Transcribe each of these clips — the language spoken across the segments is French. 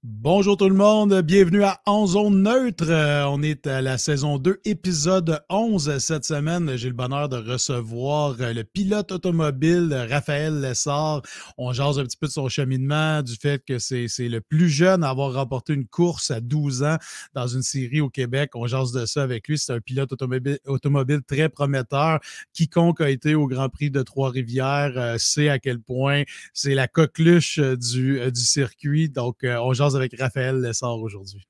Bonjour tout le monde, bienvenue à En Zone Neutre. On est à la saison 2, épisode 11 cette semaine. J'ai le bonheur de recevoir le pilote automobile Raphaël Lessard. On jase un petit peu de son cheminement, du fait que c'est le plus jeune à avoir remporté une course à 12 ans dans une série au Québec. On jase de ça avec lui. C'est un pilote automobile très prometteur. Quiconque a été au Grand Prix de Trois-Rivières sait à quel point c'est la coqueluche du circuit. Donc, on jase avec Raphaël Lessard aujourd'hui.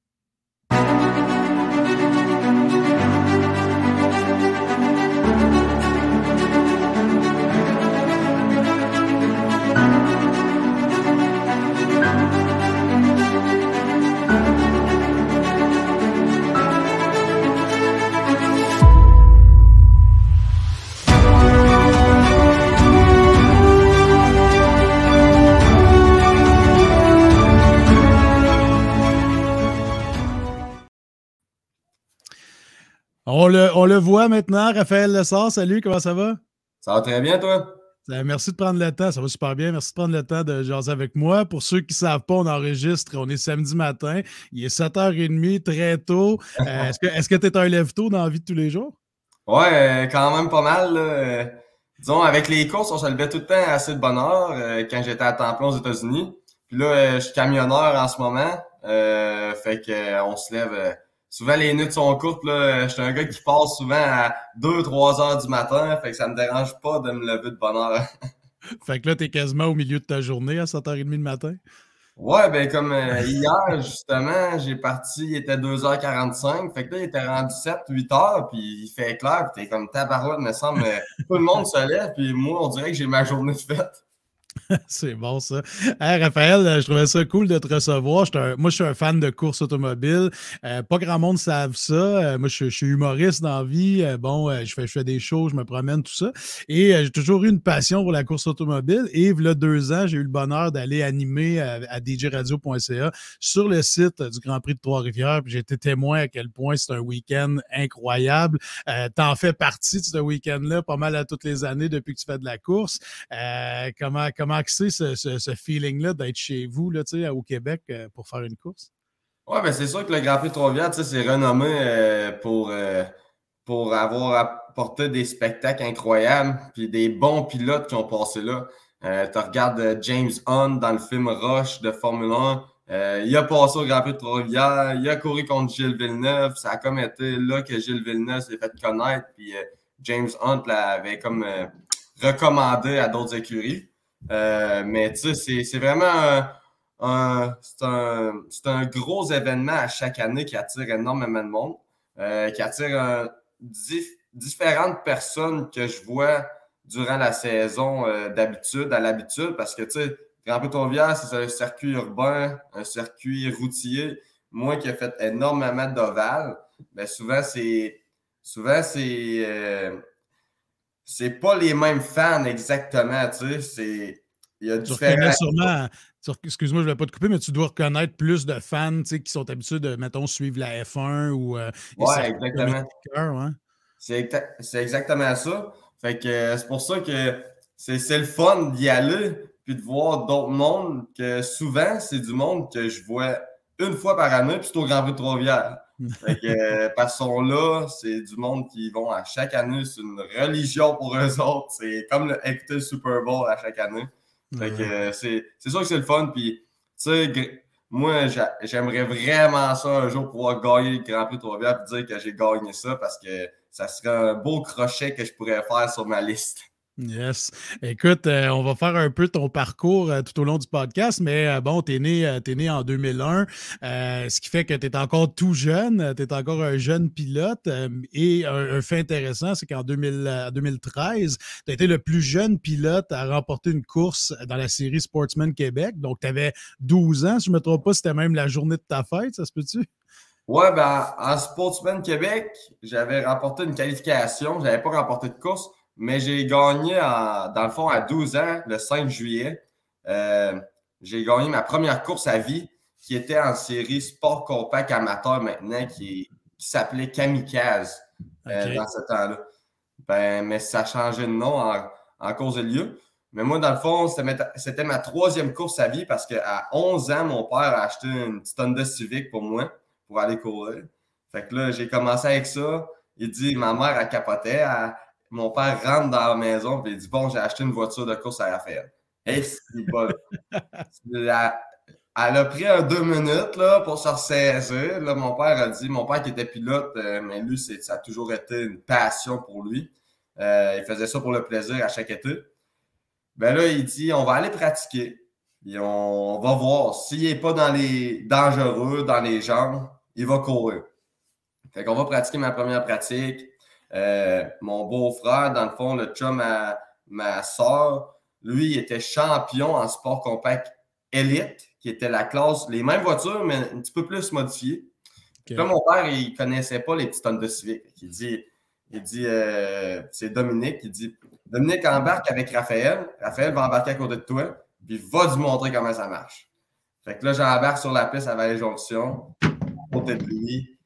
On le voit maintenant, Raphaël Lessard. Salut, comment ça va? Ça va très bien, toi? Merci de prendre le temps. Ça va super bien. Merci de prendre le temps de jaser avec moi. Pour ceux qui ne savent pas, on enregistre. On est samedi matin. Il est 7h30, très tôt. Est-ce que tu es un lève-tôt dans la vie de tous les jours? Ouais, quand même pas mal. Là. Disons, avec les courses, on se levait tout le temps assez de bonne heure quand j'étais à temps plein aux États-Unis. Puis là, je suis camionneur en ce moment. Fait que on se lève. Souvent, les nuits sont courtes. Là. Je suis un gars qui passe souvent à 2-3 heures du matin. Fait que ça me dérange pas de me lever de bonne heure. Fait que là, t'es quasiment au milieu de ta journée à 7h30 le matin. Ouais, ben comme hier, justement, j'ai parti, il était 2h45, fait que là, il était rendu 7-8 heures, puis il fait clair, puis t'es comme tabarouette, me semble, tout le monde se lève, puis moi, on dirait que j'ai ma journée de fête. C'est bon, ça. Hey, Raphaël, je trouvais ça cool de te recevoir. Moi, je suis un fan de course automobile. Pas grand monde savent ça. Moi, je suis humoriste dans la vie. Je fais des shows, je me promène, tout ça. Et j'ai toujours eu une passion pour la course automobile. Et il y a 2 ans, j'ai eu le bonheur d'aller animer à djradio.ca sur le site du Grand Prix de Trois-Rivières. Puis j'ai été témoin à quel point c'est un week-end incroyable. T'en fais partie de ce week-end-là pas mal à toutes les années depuis que tu fais de la course. Comment c'est ce feeling-là d'être chez vous là, au Québec pour faire une course? Ouais, ben c'est sûr que le Grand Prix de Trois-Rivières, c'est renommé pour avoir apporté des spectacles incroyables, puis des bons pilotes qui ont passé là. Tu regardes James Hunt dans le film Rush de Formule 1, il a passé au Grand Prix de Trois-Rivières, il a couru contre Gilles Villeneuve, ça a comme été là que Gilles Villeneuve s'est fait connaître, puis James Hunt l'avait comme recommandé à d'autres écuries. Mais tu sais, c'est vraiment c'est un gros événement à chaque année qui attire énormément de monde, qui attire différentes personnes que je vois durant la saison à l'habitude, parce que, tu sais, Grand Prix de Trois-Rivières, c'est un circuit urbain, un circuit routier. Moi qui ai fait énormément d'ovales, ben c'est pas les mêmes fans exactement, tu sais. Il y a Tu reconnais différents. sûrement, excuse-moi, je ne vais pas te couper, mais tu dois reconnaître plus de fans qui sont habitués de, mettons, suivre la F1 ou les Ouais, circuits comme exactement. hein? C'est exactement ça. Fait que c'est pour ça que c'est le fun d'y aller puis de voir d'autres mondes que souvent, c'est du monde que je vois une fois par année puis c'est au Grand Prix de Trois-Rivières. Fait que parce qu'ils sont là, c'est du monde qui vont à chaque année, c'est une religion pour eux autres. C'est comme écouter le Super Bowl à chaque année. Fait que c'est sûr que c'est le fun. Puis, tu sais, moi, j'aimerais vraiment ça un jour pouvoir gagner le Grand Prix de Trois-Rivières et dire que j'ai gagné ça parce que ça serait un beau crochet que je pourrais faire sur ma liste. Yes. Écoute, on va faire un peu ton parcours tout au long du podcast, mais bon, t'es né en 2001, ce qui fait que tu es encore tout jeune, tu es encore un jeune pilote. Et un fait intéressant, c'est qu'en 2013, tu as été le plus jeune pilote à remporter une course dans la série Sportsman Québec. Donc, tu avais 12 ans, si je ne me trompe pas, c'était même la journée de ta fête, ça se peut-tu? Ouais, ben, en Sportsman Québec, j'avais remporté une qualification. J'avais pas remporté de course, mais j'ai gagné, dans le fond, à 12 ans, le 5 juillet. J'ai gagné ma première course à vie, qui était en série Sport Compact Amateur maintenant, qui s'appelait Kamikaze OK. dans ce temps-là. Ben, mais ça a changé de nom en cause de lieu. Mais moi, dans le fond, c'était ma troisième course à vie parce qu'à 11 ans, mon père a acheté une petite Honda Civic pour moi, pour aller courir. Fait que là, j'ai commencé avec ça. Il dit, ma mère, elle capotait. Mon père rentre dans la maison et il dit, bon, j'ai acheté une voiture de course à Raphaël. Et c'est bon. Elle a pris 2 minutes là, pour se ressaisir. Là, mon père qui était pilote, mais lui, ça a toujours été une passion pour lui. Il faisait ça pour le plaisir à chaque été. Ben là, il dit, on va aller pratiquer. Puis on va voir. S'il n'est pas dangereux dans les jambes, il va courir. Fait qu'on va pratiquer ma première pratique. Mon beau-frère, dans le fond, le chum à ma soeur, lui, il était champion en sport compact élite, qui était la classe, les mêmes voitures, mais un petit peu plus modifiées. Okay. Là, mon père, il ne connaissait pas les petites Honda Civic. Il dit c'est Dominique, il dit, Dominique embarque avec Raphaël. Raphaël va embarquer à côté de toi, puis va lui montrer comment ça marche. Fait que là, j'embarque sur la piste à Vallée-Jonction, côté de lui.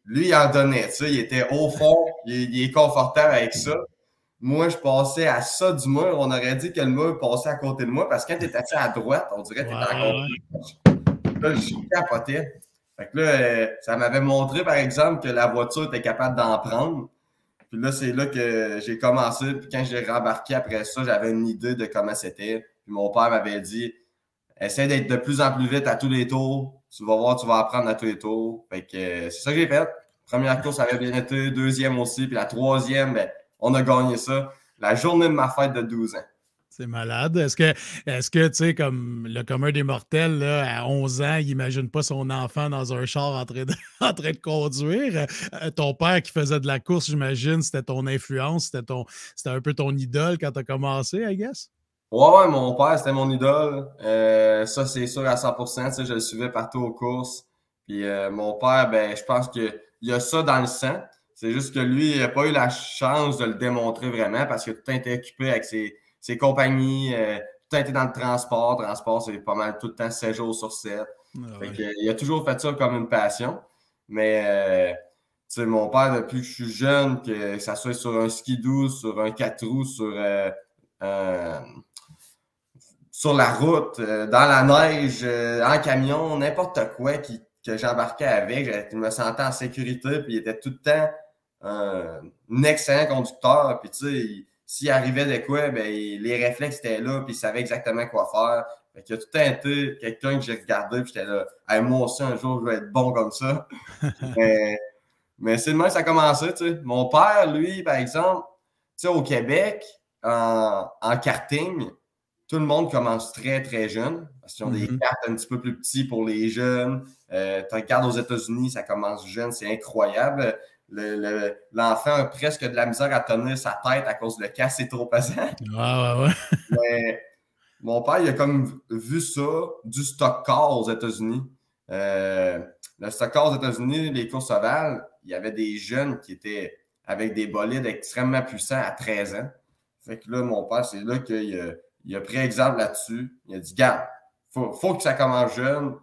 Lui, il en donnait, tu sais, il était au fond, il est confortable avec ça. Moi, je passais à ça du mur. On aurait dit que le mur passait à côté de moi parce que quand tu étais assis à droite, on dirait que tu étais encore plus. Là, je capotais. Fait que là, ça m'avait montré, par exemple, que la voiture était capable d'en prendre. Puis là, c'est là que j'ai commencé. Puis quand j'ai rembarqué après ça, j'avais une idée de comment c'était. Puis mon père m'avait dit, essaie d'être de plus en plus vite à tous les tours. Tu vas voir, tu vas apprendre à tous les tours. Fait que c'est ça que j'ai fait. Première course, ça avait bien été. Deuxième aussi. Puis la troisième, ben, on a gagné ça. La journée de ma fête de 12 ans. C'est malade. Est-ce que tu sais, comme le commun des mortels, là, à 11 ans, il n'imagine pas son enfant dans un char en train de conduire? Ton père qui faisait de la course, j'imagine, c'était ton influence, c'était un peu ton idole quand tu as commencé, I guess? Ouais, mon père, c'était mon idole. Ça, c'est sûr à 100%. Tu sais, je le suivais partout aux courses. Puis mon père, ben, je pense qu'il y a ça dans le sang. C'est juste que lui, il n'a pas eu la chance de le démontrer vraiment parce que tout a été occupé avec ses compagnies, tout a été dans le transport. Transport, c'est pas mal tout le temps 7 jours sur 7. Fait que, il a toujours fait ça comme une passion. Mais tu sais, mon père, depuis que je suis jeune, que ça soit sur un skidoo, sur un 4 roues, sur la route, dans la neige, en camion, n'importe quoi que j'embarquais avec, je me sentais en sécurité, puis il était tout le temps un excellent conducteur. Puis tu sais, s'il arrivait de quoi, ben, les réflexes étaient là, puis il savait exactement quoi faire. Fait qu'il a tout le temps été quelqu'un que j'ai regardé, puis j'étais là, hey, moi aussi, un jour, je vais être bon comme ça. mais c'est le même que ça a commencé, tu sais. Mon père, lui, par exemple, tu sais, au Québec, en karting, tout le monde commence très, très jeune parce qu'ils ont des cartes un petit peu plus petits pour les jeunes. Tu regardes aux États-Unis, ça commence jeune, c'est incroyable. L'enfant a presque de la misère à tenir sa tête à cause de casque, c'est trop pesant. Ouais. Mais mon père, il a comme vu ça, du stock car aux États-Unis. Le stock car aux États-Unis, les courses ovales, il y avait des jeunes qui étaient avec des bolides extrêmement puissants à 13 ans. Fait que là, mon père, c'est là qu'il a pris exemple là-dessus. Il a dit, garde, faut que ça commence jeune.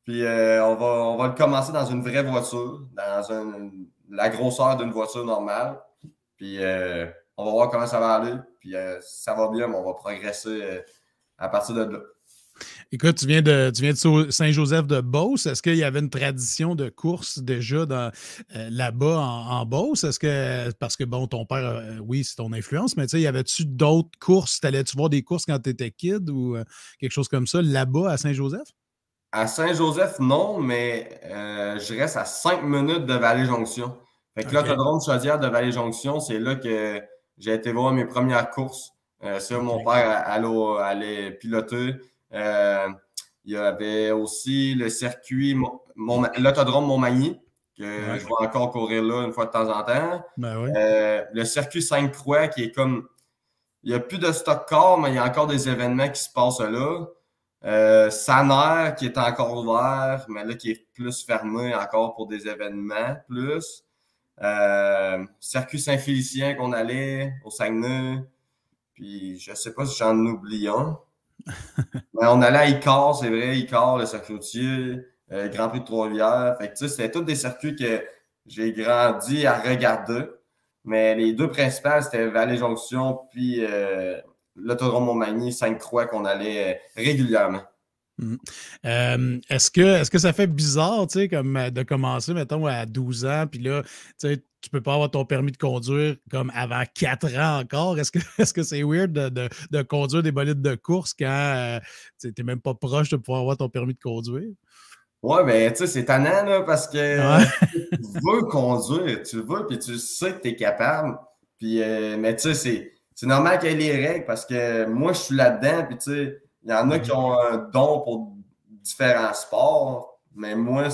Puis on va le commencer dans une vraie voiture, dans la grosseur d'une voiture normale. Puis on va voir comment ça va aller. Puis ça va bien, mais on va progresser à partir de là. Écoute, tu viens de Saint-Joseph-de-Beauce. Est-ce qu'il y avait une tradition de course déjà là-bas en Beauce? Parce que, bon, ton père, oui, c'est ton influence, mais tu sais, y avait-tu d'autres courses? T'allais-tu voir des courses quand tu étais kid ou quelque chose comme ça là-bas à Saint-Joseph? À Saint-Joseph, non, mais je reste à 5 minutes de Vallée-Jonction. Fait que l'autodrome Chaudière de Vallée-Jonction, c'est là que j'ai été voir mes premières courses. Mon père allait piloter. Il y avait aussi le circuit, l'autodrome Montmagny, que je vais encore courir là une fois de temps en temps. Le circuit Sainte-Croix, qui est comme... Il n'y a plus de stock car, mais il y a encore des événements qui se passent là. Saner, qui est encore ouvert, mais là, qui est plus fermé encore pour des événements plus. Circuit Saint-Félicien qu'on allait au Saguenay. Puis, je ne sais pas si j'en oublie un. Mais on allait à Icare, c'est vrai, Icare, le circuit routier, Grand Prix de Trois-Rivières. Fait que, tu sais, c'était tous des circuits que j'ai grandi à regarder. Mais les deux principales, c'était Vallée-Jonction puis l'autodrome Montmagny, Sainte-Croix qu'on allait régulièrement. Est-ce que ça fait bizarre, tu sais, comme de commencer, mettons, à 12 ans, puis là, tu sais, tu peux pas avoir ton permis de conduire comme avant 4 ans encore? Est-ce que c'est weird de conduire des bolides de course quand tu n'es même pas proche de pouvoir avoir ton permis de conduire? Ouais, mais tu sais, c'est tannant, là, parce que Ouais. tu veux conduire, tu veux, puis tu sais que tu es capable. Puis, mais tu sais, c'est normal qu'il y ait les règles parce que moi, je suis là-dedans, puis tu sais, il y en a qui ont un don pour différents sports, mais moi,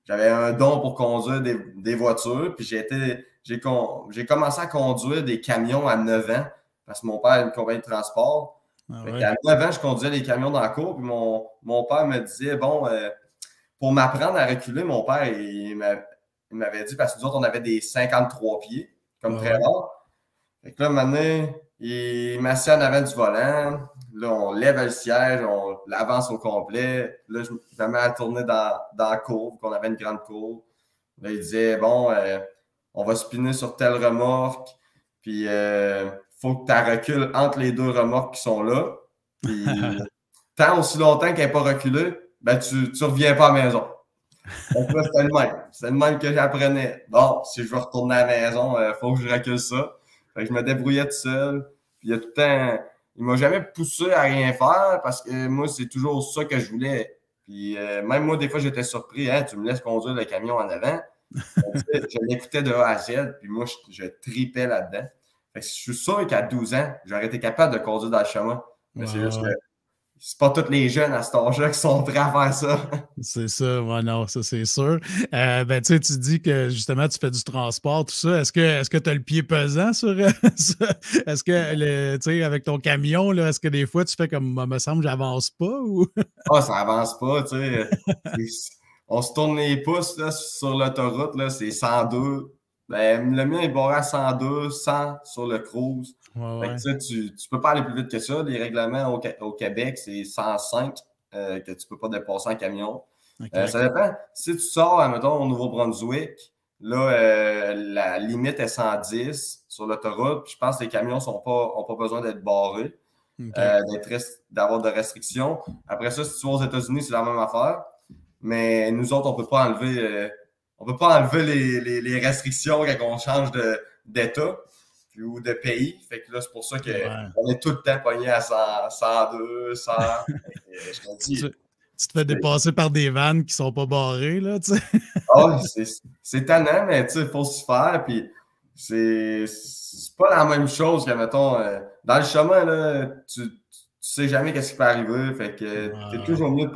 j'avais un don pour conduire des voitures, puis j'ai commencé à conduire des camions à 9 ans parce que mon père a une compagnie de transport. Ah Fait ouais. qu'à 9 ans, je conduisais les camions dans la cour, puis mon père me disait, bon, pour m'apprendre à reculer, mon père, il m'avait dit, parce que nous autres, on avait des 53 pieds, comme Ah très ouais. rare. Fait que là, maintenant, il m'assied en avant du volant. Là, on lève le siège, on l'avance au complet. Là, je me mets à tourner dans la cour, qu'on avait une grande cour. Là, il disait, bon, on va spinner sur telle remorque, puis faut que tu recules entre les deux remorques qui sont là. Puis, tant aussi longtemps qu'elle n'est pas reculée, ben, tu reviens pas à la maison. Donc là, c'était le même. C'est le même que j'apprenais. Bon, si je veux retourner à la maison, il faut que je recule ça. Fait que je me débrouillais tout seul. Puis il y a tout le temps. Il m'a jamais poussé à rien faire parce que moi, c'est toujours ça que je voulais. Puis même moi, des fois, j'étais surpris. Hein, tu me laisses conduire le camion en avant. Je l'écoutais de A à Z, puis moi, je tripais là-dedans. Fait que je suis sûr qu'à 12 ans, j'aurais été capable de conduire dans le chemin. Mais c'est juste que c'est pas tous les jeunes à cet âge-là qui sont prêts à faire ça. C'est ça, ouais, non, ça c'est sûr. Ben, tu sais, tu dis que justement tu fais du transport, tout ça. Est-ce que tu as le pied pesant sur ça? Est-ce que tu sais, avec ton camion, là, est-ce que des fois tu fais comme me semble j'avance pas ou? Ah, ça avance pas, tu sais. On se tourne les pouces là, sur l'autoroute, là, c'est 102. Ben, le mien est barré à 102, 100 sur le cruise. Ouais, Fait que, ouais. tu sais, tu peux pas aller plus vite que ça. Les règlements au Québec, c'est 105 que tu peux pas dépasser en camion. OK. Ça dépend. Si tu sors, mettons, au Nouveau-Brunswick, là, la limite est 110 sur l'autoroute. Puis je pense que les camions ont pas besoin d'être barrés, OK. d'avoir de restrictions. Après ça, si tu vas aux États-Unis, c'est la même affaire. Mais nous autres, on peut pas enlever les restrictions quand on change d'État ou de pays. Fait que là, c'est pour ça Ouais. qu'on est tout le temps pogné à 100, 102, 100. Je te Tu, dis, tu te fais dépasser par des vannes qui sont pas barrées, là, tu sais. ah, c'est tannant, mais tu sais, il faut s'y faire. Puis c'est pas la même chose que, mettons, dans le chemin, là, tu sais jamais qu'est-ce qui peut arriver. Fait que c'est Ouais. toujours mieux de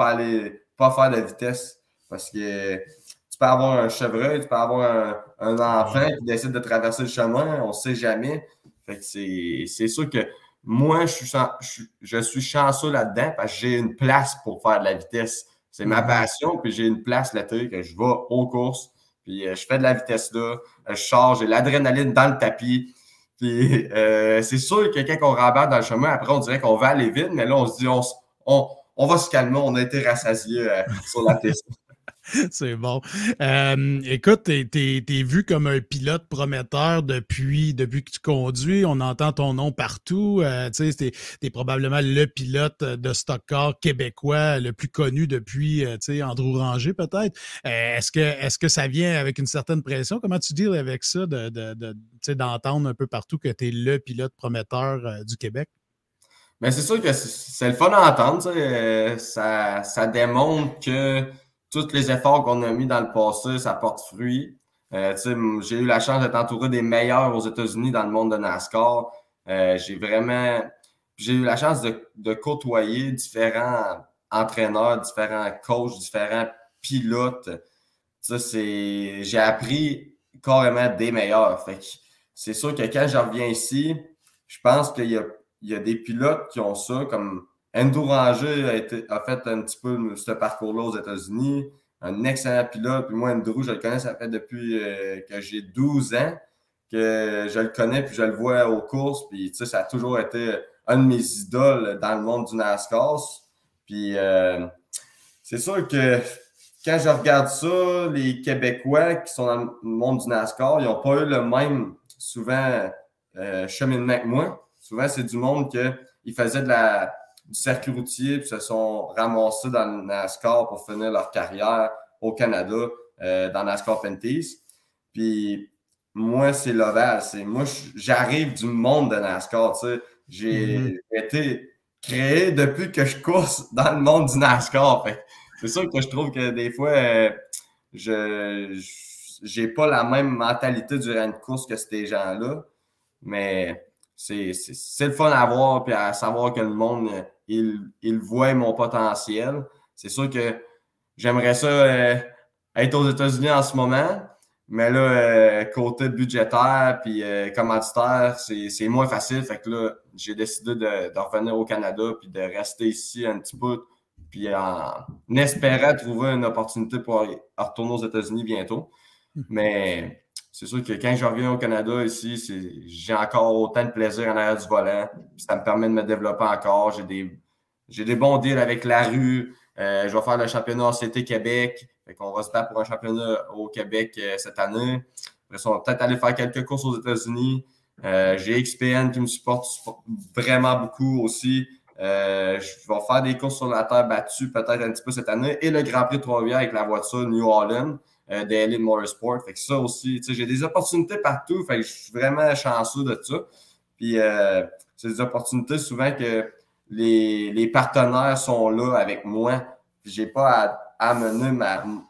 pas faire de vitesse. Parce que tu peux avoir un chevreuil, tu peux avoir un enfant Ouais. qui décide de traverser le chemin, on sait jamais. Fait que c'est sûr que moi, je suis chanceux là-dedans parce que j'ai une place pour faire de la vitesse. C'est ma passion, puis j'ai une place là-dessus que je vais aux courses, puis je fais de la vitesse là, je charge, j'ai l'adrénaline dans le tapis. Puis c'est sûr que quand on rembarque dans le chemin, après on dirait qu'on va aller vite, mais là on se dit on va se calmer, on a été rassasié sur la piste. C'est bon. Écoute, t'es vu comme un pilote prometteur depuis que tu conduis. On entend ton nom partout. Tu sais, t'es probablement le pilote de stock car québécois le plus connu depuis, tu sais, Andrew Ranger peut-être. Est-ce que ça vient avec une certaine pression? Comment tu deals avec ça tu sais, d'entendre un peu partout que t'es le pilote prometteur du Québec? Mais c'est sûr que c'est le fun à entendre. Tu sais, ça démontre que tous les efforts qu'on a mis dans le passé, ça porte fruit. Tu sais, j'ai eu la chance d'être entouré des meilleurs aux États-Unis dans le monde de NASCAR. J'ai eu la chance de côtoyer différents entraîneurs, différents coachs, différents pilotes. Ça, j'ai appris carrément des meilleurs. Fait que c'est sûr que quand je reviens ici, je pense qu'il y a des pilotes qui ont ça, comme Andrew Ranger a fait un petit peu ce parcours-là aux États-Unis. Un excellent pilote. Puis moi, Andrew, je le connais, ça fait depuis que j'ai 12 ans que je le connais, puis je le vois aux courses. Puis, tu sais, ça a toujours été un de mes idoles dans le monde du NASCAR. Puis, c'est sûr que quand je regarde ça, les Québécois qui sont dans le monde du NASCAR, ils n'ont pas eu le même, souvent, cheminement que moi. Souvent, c'est du monde qui faisait du circuit routier puis se sont ramassés dans le NASCAR pour finir leur carrière au Canada dans NASCAR Penties. Puis moi, c'est l'ovale. Moi, j'arrive du monde de NASCAR. Tu sais. J'ai été créé depuis que je course dans le monde du NASCAR. C'est sûr que je trouve que des fois, j'ai pas la même mentalité durant une course que ces gens-là. Mais c'est le fun à voir puis à savoir que le monde, il voit mon potentiel. C'est sûr que j'aimerais ça être aux États-Unis en ce moment. Mais là, côté budgétaire puis commanditaire, c'est moins facile. Fait que là, j'ai décidé de revenir au Canada puis de rester ici un petit peu, puis en espérant trouver une opportunité pour retourner aux États-Unis bientôt. Mais c'est sûr que quand je reviens au Canada ici, j'ai encore autant de plaisir en arrière du volant. Puis ça me permet de me développer encore. J'ai des bons deals avec la rue. Je vais faire le championnat ACT Québec. Fait qu'on va se battre pour un championnat au Québec cette année. Après ça, on va peut-être aller faire quelques courses aux États-Unis. J'ai XPN qui me supporte vraiment beaucoup aussi. Je vais faire des courses sur la terre battue peut-être un petit peu cette année. Et le Grand Prix de Trois-Rivières avec la voiture New Holland de Elite Motorsport. Fait que ça aussi, j'ai des opportunités partout. Fait que je suis vraiment chanceux de ça. Puis c'est des opportunités souvent que les partenaires sont là avec moi. Puis j'ai pas à amener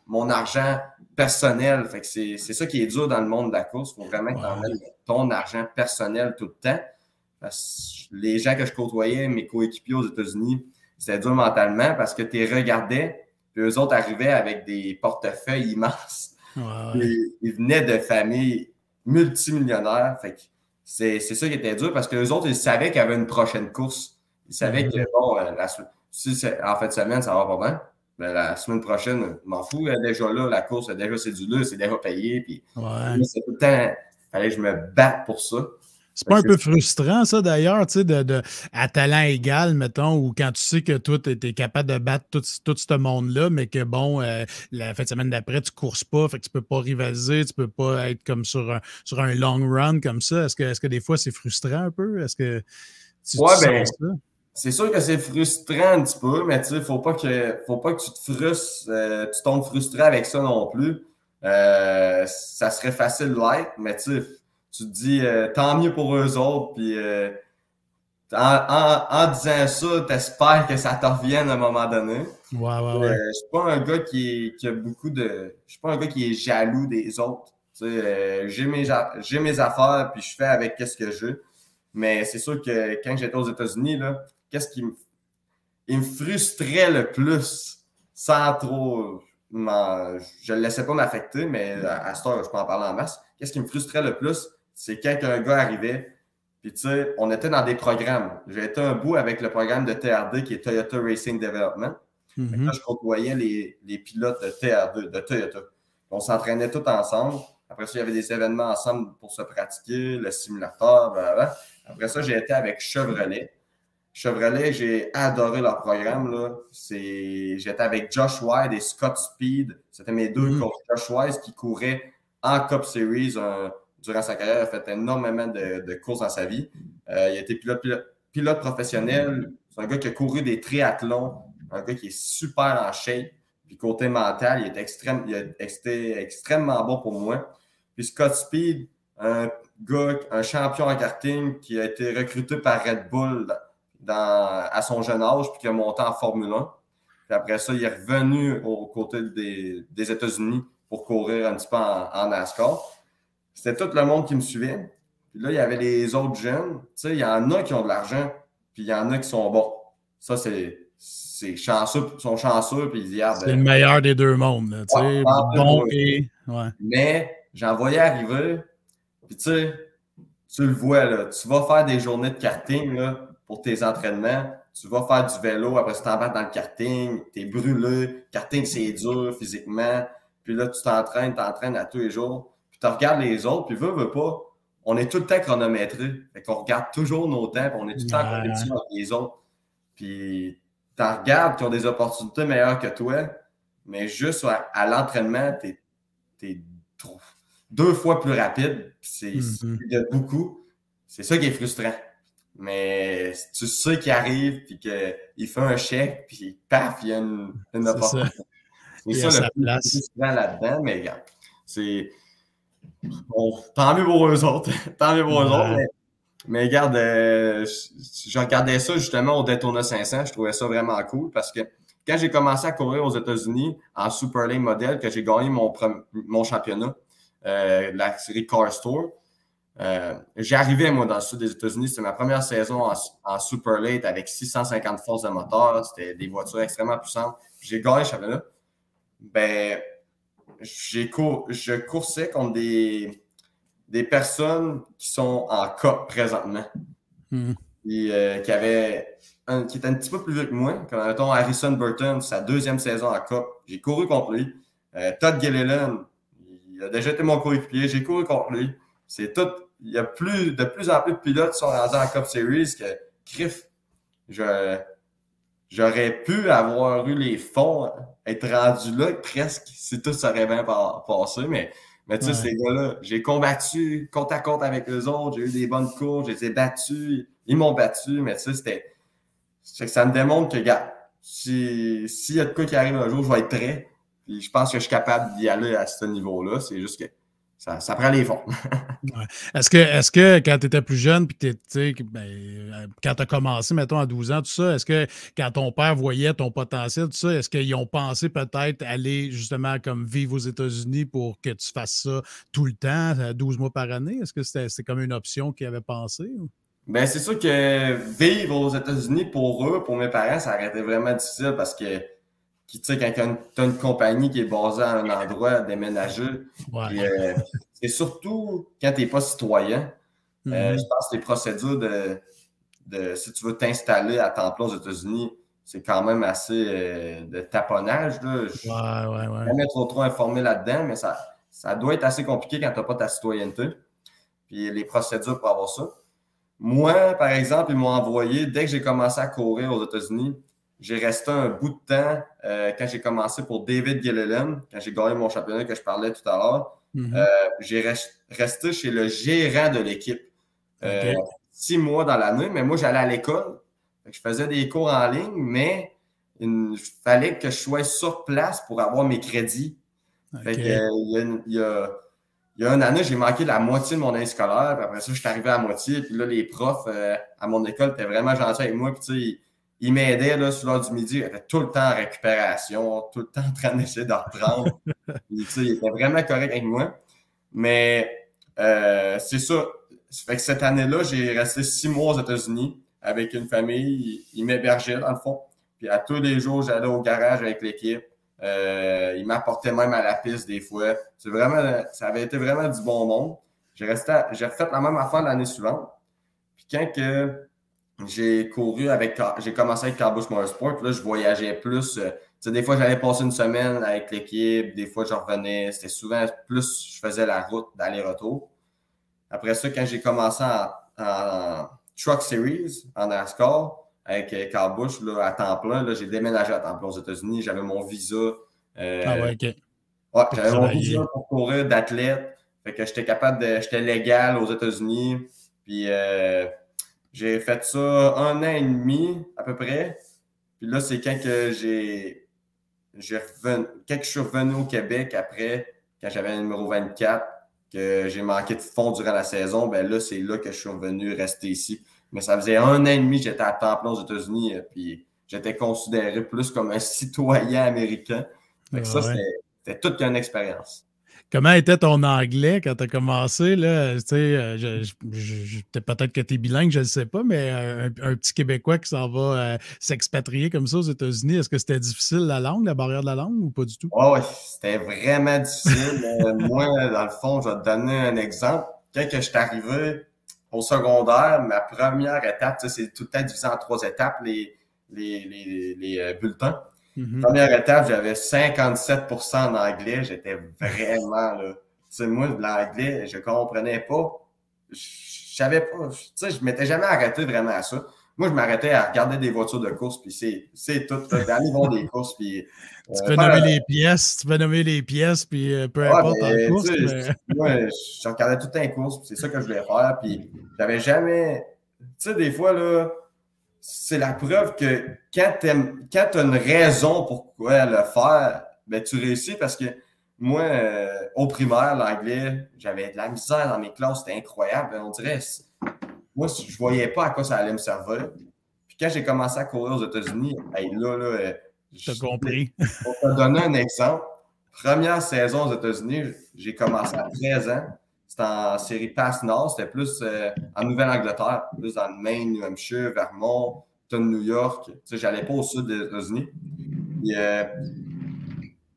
mon argent personnel. Fait que c'est ça qui est dur dans le monde de la course. Il faut vraiment que tu emmènes ton argent personnel tout le temps. Parce que les gens que je côtoyais, mes coéquipiers aux États-Unis, c'était dur mentalement parce que tu les regardais, puis eux autres arrivaient avec des portefeuilles immenses. Ils venaient de familles multimillionnaires. Fait que c'est ça qui était dur parce que les autres, ils savaient qu'il y avait une prochaine course. Ils savaient que, bon, si en fin de semaine, ça va pas bien. Mais la semaine prochaine, je m'en fous, elle est déjà là, la course est déjà cédulée, c'est déjà payé. Puis c'est tout le temps, fallait que je me batte pour ça. C'est pas un peu frustrant, ça, d'ailleurs, tu sais, à talent égal, mettons, ou quand tu sais que toi, tu es capable de battre tout ce monde-là, mais que, bon, la fin de semaine d'après, tu courses pas, fait que tu peux pas rivaliser, tu peux pas être comme sur un long run comme ça. Est-ce que des fois, c'est frustrant un peu? Est-ce que tu sens ça? C'est sûr que c'est frustrant un petit peu, mais tu sais, faut pas que tu te frustres, tu tombes frustré avec ça non plus. Ça serait facile light, mais tu te dis tant mieux pour eux autres, puis en disant ça, t'espères que ça te revienne à un moment donné. Je suis pas un gars qui a beaucoup de. Je suis pas un gars qui est jaloux des autres. J'ai mes affaires, puis je fais avec ce que j'ai. Mais c'est sûr que quand j'étais aux États-Unis, là, qu'est-ce qui me frustrait le plus, sans trop. Je le laissais pas m'affecter, mais à cette heure, je peux en parler en masse. Qu'est-ce qui me frustrait le plus, c'est quand un gars arrivait, puis tu sais, on était dans des programmes. J'ai été un bout avec le programme de TRD qui est Toyota Racing Development. Là, je côtoyais les pilotes de TRD, de Toyota. On s'entraînait tous ensemble. Après ça, il y avait des événements ensemble pour se pratiquer, le simulateur, blablabla. Après ça, j'ai été avec Chevrolet. Chevrolet, j'ai adoré leur programme. J'étais avec Josh Wide et Scott Speed. C'était mes deux coachs. Josh Wide qui courait en Cup Series durant sa carrière. Il a fait énormément de courses dans sa vie. Il a été pilote professionnel. C'est un gars qui a couru des triathlons. Un gars qui est super en shape. Puis côté mental, il était extrêmement bon pour moi. Puis Scott Speed, un champion en karting qui a été recruté par Red Bull à son jeune âge, puis qui a monté en Formule 1. Puis après ça, il est revenu aux côtés des États-Unis pour courir un petit peu en NASCAR. C'était tout le monde qui me suivait. Puis là, il y avait les autres jeunes. Tu sais, il y en a qui ont de l'argent, puis il y en a qui sont bons. Ça, c'est chanceux, ils sont chanceux, puis ils disent... C'est le meilleur des deux mondes, tu sais, bon et... Ouais. Mais j'en voyais arriver, puis tu sais, tu le vois, là, tu vas faire des journées de karting là, pour tes entraînements, tu vas faire du vélo, après tu t'embarques dans le karting, t'es brûlé, karting c'est dur physiquement, puis là tu t'entraînes à tous les jours, puis tu regardes les autres, puis veux pas, on est tout le temps chronométré, fait qu'on regarde toujours nos temps, puis on est tout le temps en compétition avec les autres, puis tu regardes qui ont des opportunités meilleures que toi, mais juste à l'entraînement, t'es 2 fois plus rapide, c'est de beaucoup. C'est ça qui est frustrant. mais tu sais qu'il arrive, puis qu'il fait un chèque, puis paf, il y a une C'est ça. opportunité. C'est Il a ça sa le place. plus souvent là-dedans, mais regarde, bon, tant mieux pour eux autres. Tant mieux pour eux autres, mais regarde, je regardais ça justement au Daytona 500, je trouvais ça vraiment cool parce que quand j'ai commencé à courir aux États-Unis en Super Lane Model, que j'ai gagné mon championnat, la série Cars Tour, j'arrivais, moi, dans le sud des États-Unis. C'était ma première saison en Super Late avec 650 forces de moteur. C'était des voitures extrêmement puissantes. J'ai gagné le championnat. Ben, je coursais contre des personnes qui sont en Cup présentement. Et, qui étaient un petit peu plus vieux que moi. Comme, mettons, Harrison Burton, sa deuxième saison en Cup. J'ai couru contre lui. Todd Gilliland, il a déjà été mon coéquipier. J'ai couru contre lui. C'est tout. Il y a de plus en plus de pilotes qui sont rendus en Cup Series que Criff. J'aurais pu avoir eu les fonds, être rendu là presque si tout serait bien passé, mais tu sais, ces gars-là, j'ai combattu côte à côte avec eux autres, j'ai eu des bonnes courses, je les ai battus, ils m'ont battu, mais tu sais, ça me démontre que, gars, s'il y a de quoi qui arrive un jour, je vais être prêt, puis je pense que je suis capable d'y aller à ce niveau-là, c'est juste que ça prend les fonds. Ouais. Est-ce que quand tu étais plus jeune, puis quand tu as commencé, mettons, à 12 ans, tout ça, est-ce que quand ton père voyait ton potentiel, tout ça, est-ce qu'ils ont pensé peut-être aller justement comme vivre aux États-Unis pour que tu fasses ça tout le temps, 12 mois par année? Est-ce que c'était comme une option qu'ils avaient pensé? Ou? Ben, c'est sûr que vivre aux États-Unis pour eux, pour mes parents, ça aurait été vraiment difficile parce que tu sais, quand tu as une compagnie qui est basée à un endroit, déménager, puis, c'est surtout quand tu n'es pas citoyen. Je pense que les procédures si tu veux t'installer à temps plein aux États-Unis, c'est quand même assez de taponnage. Là. Je suis jamais trop informé là-dedans, mais ça doit être assez compliqué quand tu n'as pas ta citoyenneté. Puis les procédures pour avoir ça. Moi, par exemple, ils m'ont envoyé, dès que j'ai commencé à courir aux États-Unis, j'ai resté un bout de temps quand j'ai commencé pour David Gilliland, quand j'ai gagné mon championnat que je parlais tout à l'heure. J'ai resté chez le gérant de l'équipe 6 mois dans l'année, mais moi, j'allais à l'école. Je faisais des cours en ligne, mais il fallait que je sois sur place pour avoir mes crédits. Fait que, il y a une année, j'ai manqué la moitié de mon année scolaire. Puis après ça, je suis arrivé à la moitié. Puis là, les profs à mon école étaient vraiment gentils avec moi. Puis tu sais, ils m'aidaient là, sur l'heure du midi. Ils étaient tout le temps en récupération, tout le temps en train d'essayer de reprendre. Puis, tu sais, ils étaient vraiment corrects avec moi. Mais c'est ça. Ça fait que cette année-là, j'ai resté 6 mois aux États-Unis avec une famille. Ils m'hébergeaient, dans le fond. Puis à tous les jours, j'allais au garage avec l'équipe. Ils m'apportaient même à la piste des fois. Ça avait été vraiment du bon monde. J'ai refait la même affaire l'année suivante. Puis quand que j'ai commencé avec Car Busch Motorsport, là, je voyageais plus. Des fois, j'allais passer une semaine avec l'équipe. Des fois, je revenais. C'était souvent plus, je faisais la route d'aller-retour. Après ça, quand j'ai commencé en Truck Series, en NASCAR, avec Car Busch, là, à temps plein, là, j'ai déménagé à temps plein aux États-Unis. J'avais mon visa. J'avais mon visa pour courir d'athlète. Fait que j'étais légal aux États-Unis. Puis j'ai fait ça 1 an et demi à peu près. Puis là, c'est quand que quand je suis revenu au Québec après, quand j'avais le numéro 24, que j'ai manqué de fonds durant la saison, ben là, c'est là que je suis revenu rester ici. Mais ça faisait 1 an et demi que j'étais à temps plein aux États-Unis, puis j'étais considéré plus comme un citoyen américain. Fait que ça, c'était toute une expérience. Comment était ton anglais quand tu as commencé? Là? Peut-être que tu es bilingue, je ne sais pas, mais un petit Québécois qui s'en va s'expatrier comme ça aux États-Unis, est-ce que c'était difficile la barrière de la langue ou pas du tout? Oui, c'était vraiment difficile. Moi, dans le fond, je vais te donner un exemple. Quand je suis arrivé au secondaire, ma première étape, c'est tout le temps divisé en 3 étapes, les bulletins. Première étape, j'avais 57% en anglais. J'étais vraiment là. Tu sais, moi, de l'anglais, je comprenais pas. Je savais pas. Tu sais, je m'étais jamais arrêté vraiment à ça. Moi, je m'arrêtais à regarder des voitures de course, puis c'est tout. D'aller voir des courses, puis... tu peux nommer les pièces, puis peu importe en course. Moi, je regardais tout le temps les courses, puis c'est ça que je voulais faire. Puis j'avais jamais sais, des fois, là, c'est la preuve que quand tu as une raison pourquoi le faire, ben, tu réussis parce que moi, au primaire, l'anglais, j'avais de la misère dans mes classes, c'était incroyable. On dirait, moi, je voyais pas à quoi ça allait me servir. Puis quand j'ai commencé à courir aux États-Unis, hey, T'as compris. on t'a donné un exemple. Première saison aux États-Unis, j'ai commencé à 13 ans. C'était en série Pass Nord, c'était plus en Nouvelle-Angleterre, plus dans le Maine, New Hampshire, Vermont, New York. Tu sais, j'allais pas au sud des États-Unis. Puis,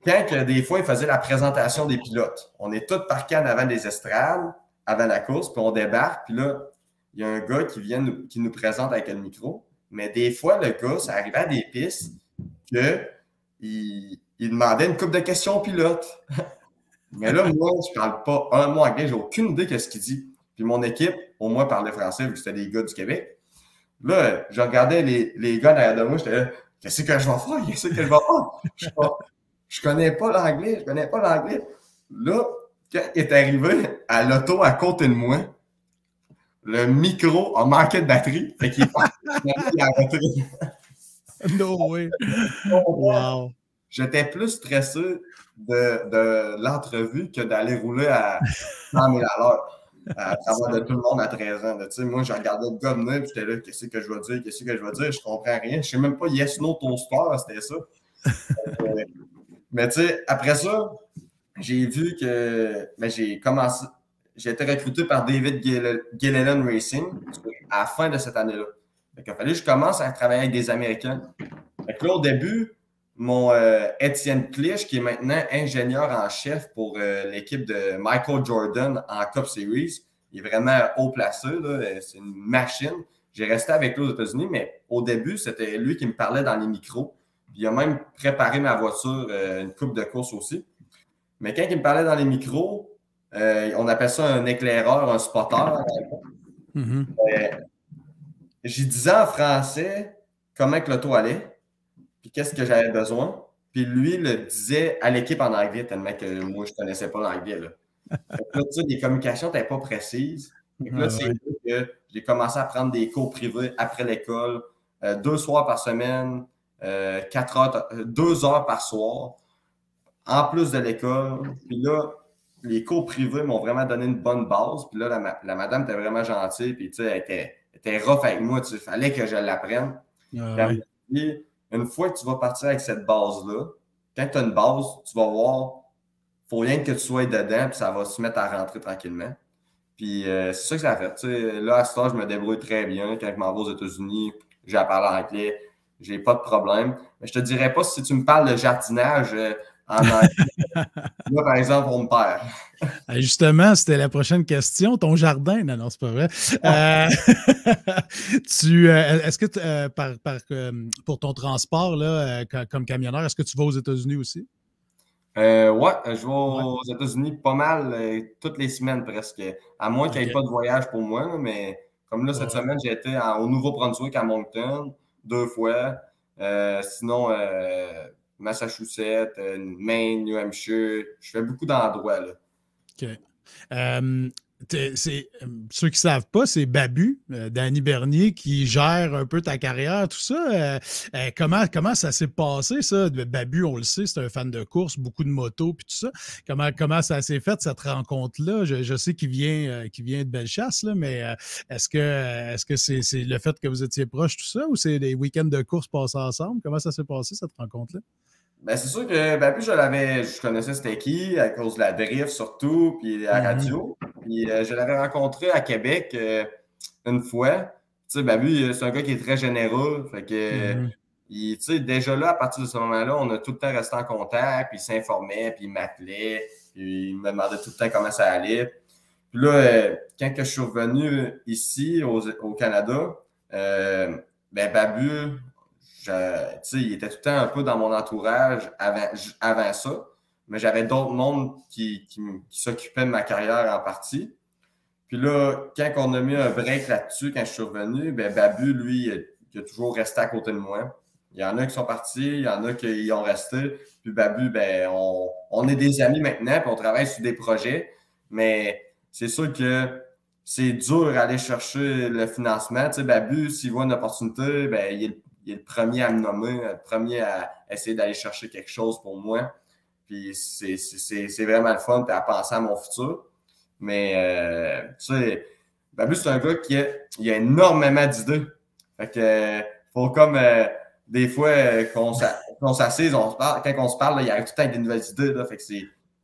quand des fois, ils faisaient la présentation des pilotes, on est tous parqués en avant des estrades, avant la course, puis on débarque, puis là, il y a un gars qui nous présente avec le micro. Mais des fois, le gars, ça arrivait à des pistes qu'il demandait une couple de questions au pilote. Mais là, moi, je parle pas un mot anglais, j'ai aucune idée de ce qu'il dit. Puis mon équipe, au moins, parlait français, vu que c'était des gars du Québec. Là, je regardais les gars derrière de moi, j'étais là, qu'est-ce que je vais faire? Qu'est-ce que je vais faire? Je connais pas l'anglais, Là, quand il est arrivé à l'auto à côté de moi, le micro a manqué de batterie. Fait qu'il est parti, il a arrêté. No way. Wow. J'étais plus stressé de l'entrevue que d'aller rouler à 100 000 à l'heure à travers de tout le monde à 13 ans. Tu sais, moi, je regardais le gars venir, puis j'étais là, qu'est-ce que je vais dire, je comprends rien. Je sais même pas yes, no, toaster, c'était ça. Mais tu sais, après ça, j'ai vu que j'ai été recruté par David Gilliland Racing à la fin de cette année-là. Fait qu'il fallait que je commence à travailler avec des Américains. Fait que là, au début, mon Étienne Clich, qui est maintenant ingénieur en chef pour l'équipe de Michael Jordan en Cup Series, il est vraiment haut placé, là, c'est une machine. J'ai resté avec lui aux États-Unis, mais au début, c'était lui qui me parlait dans les micros. Puis il a même préparé ma voiture, une coupe de course aussi. Mais quand il me parlait dans les micros, on appelle ça un éclaireur, un spotter. Mm-hmm. J'y disais en français comment que l'auto allait, puis qu'est-ce que j'avais besoin. Puis lui le disait à l'équipe en anglais, tellement que moi, je ne connaissais pas l'anglais. Là, tu sais, les communications n'étaient pas précises. Donc là, c'est là que j'ai commencé à prendre des cours privés après l'école, 2 soirs par semaine, 2 heures par soir, en plus de l'école. Puis là, les cours privés m'ont vraiment donné une bonne base. Puis là, la madame était vraiment gentille. Puis, tu sais, elle était rough avec moi. Il fallait que je l'apprenne. Puis, une fois que tu vas partir avec cette base-là, quand tu as une base, tu vas voir, il faut rien que tu sois dedans, puis ça va se mettre à rentrer tranquillement. Puis, c'est ça que ça a fait. Tu sais, là, à ce temps, je me débrouille très bien. Quand je m'en vais aux États-Unis, j'ai à parler anglais, j'ai pas de problème. Mais je te dirais pas si tu me parles de jardinage en anglais. Là, par exemple, on me perd. Justement, c'était la prochaine question. Ton jardin, non, c'est pas vrai. Est-ce que pour ton transport là, comme camionneur, est-ce que tu vas aux États-Unis aussi? Ouais, je vais aux États-Unis pas mal toutes les semaines presque. À moins qu'il n'y ait pas de voyage pour moi, là, mais comme là, cette semaine, j'ai été au Nouveau-Brunswick à Moncton 2 fois. Sinon, Massachusetts, Maine, New Hampshire. Je fais beaucoup d'endroits, là. OK. Ceux qui ne savent pas, c'est Babu, Danny Bernier, qui gère un peu ta carrière, tout ça. Comment ça s'est passé, ça? Babu, on le sait, c'est un fan de course, beaucoup de motos, puis tout ça. Comment ça s'est fait, cette rencontre-là? Je sais qu'il vient de Bellechasse, là, mais est-ce que c'est le fait que vous étiez proches, tout ça, ou c'est des week-ends de course passés ensemble? Comment ça s'est passé, cette rencontre-là? Ben, c'est sûr que Babu, je connaissais c'était qui, à cause de la drift surtout, puis la radio. Puis je l'avais rencontré à Québec une fois. Tu sais, Babu, c'est un gars qui est très généreux. Fait que, tu sais, déjà là, à partir de ce moment-là, on a tout le temps resté en contact, puis il s'informait, puis il m'appelait, puis il me demandait tout le temps comment ça allait. Puis là, quand que je suis revenu ici, au Canada, ben Babu, il était tout le temps un peu dans mon entourage avant ça, mais j'avais d'autres mondes qui s'occupaient de ma carrière en partie. Puis là, quand on a mis un break là-dessus, quand je suis revenu, ben Babu, lui, il a toujours resté à côté de moi. Il y en a qui sont partis, il y en a qui y ont resté. Puis Babu, ben, on est des amis maintenant, puis on travaille sur des projets. Mais c'est sûr que c'est dur d'aller chercher le financement. Tu sais, Babu, s'il voit une opportunité, ben, il est le premier à me nommer, le premier à essayer d'aller chercher quelque chose pour moi. Puis c'est vraiment le fun, puis à penser à mon futur. Mais, tu sais, Babu, c'est un gars il a énormément d'idées. Fait que, faut comme, des fois, qu'on s'assise, on se parle, quand on se parle, là, il y a tout le temps des nouvelles idées, là. Fait que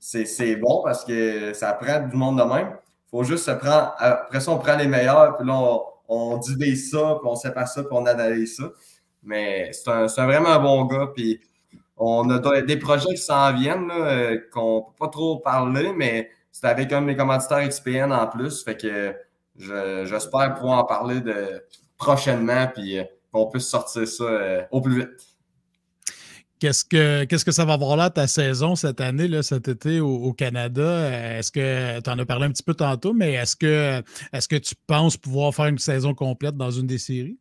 c'est bon parce que ça prend du monde de même. Faut juste se prendre, après ça, on prend les meilleurs, puis là, on divise ça, puis on sépare ça, puis on analyse ça. Mais c'est vraiment un bon gars, puis on a des projets qui s'en viennent, là, qu'on ne peut pas trop parler, mais c'est avec un de mes commanditaires XPN en plus. Fait que j'espère pouvoir en parler prochainement, puis qu'on puisse sortir ça au plus vite. Qu'est-ce que ça va avoir là ta saison cette année, là, cet été au Canada? Est-ce que tu en as parlé un petit peu tantôt, mais est-ce que tu penses pouvoir faire une saison complète dans une des séries?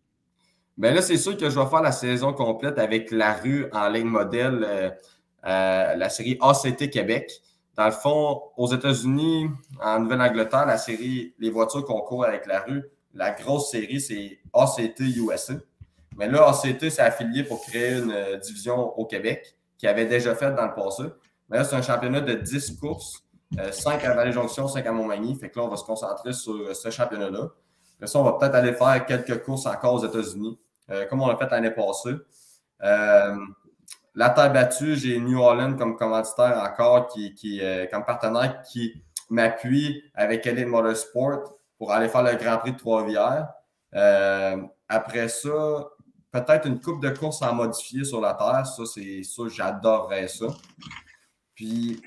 Ben là, c'est sûr que je vais faire la saison complète avec la rue en ligne modèle, la série ACT Québec. Dans le fond, aux États-Unis, en Nouvelle-Angleterre, la série Les voitures concourent avec la rue, la grosse série, c'est ACT USA. Mais là, ACT s'est affilié pour créer une division au Québec, qui avait déjà fait dans le passé. Mais là, c'est un championnat de 10 courses, 5 à Vallée-Jonction, 5 à Montmagny. Fait que là, on va se concentrer sur ce championnat-là. Après ça, on va peut-être aller faire quelques courses encore aux États-Unis, comme on l'a fait l'année passée. La terre battue, j'ai New Holland comme commanditaire encore, comme partenaire qui m'appuie avec Elite Motorsport pour aller faire le Grand Prix de Trois-Rivières. Après ça, peut-être une coupe de course en modifié sur la terre. Ça, c'est sûr, j'adorerais ça. Puis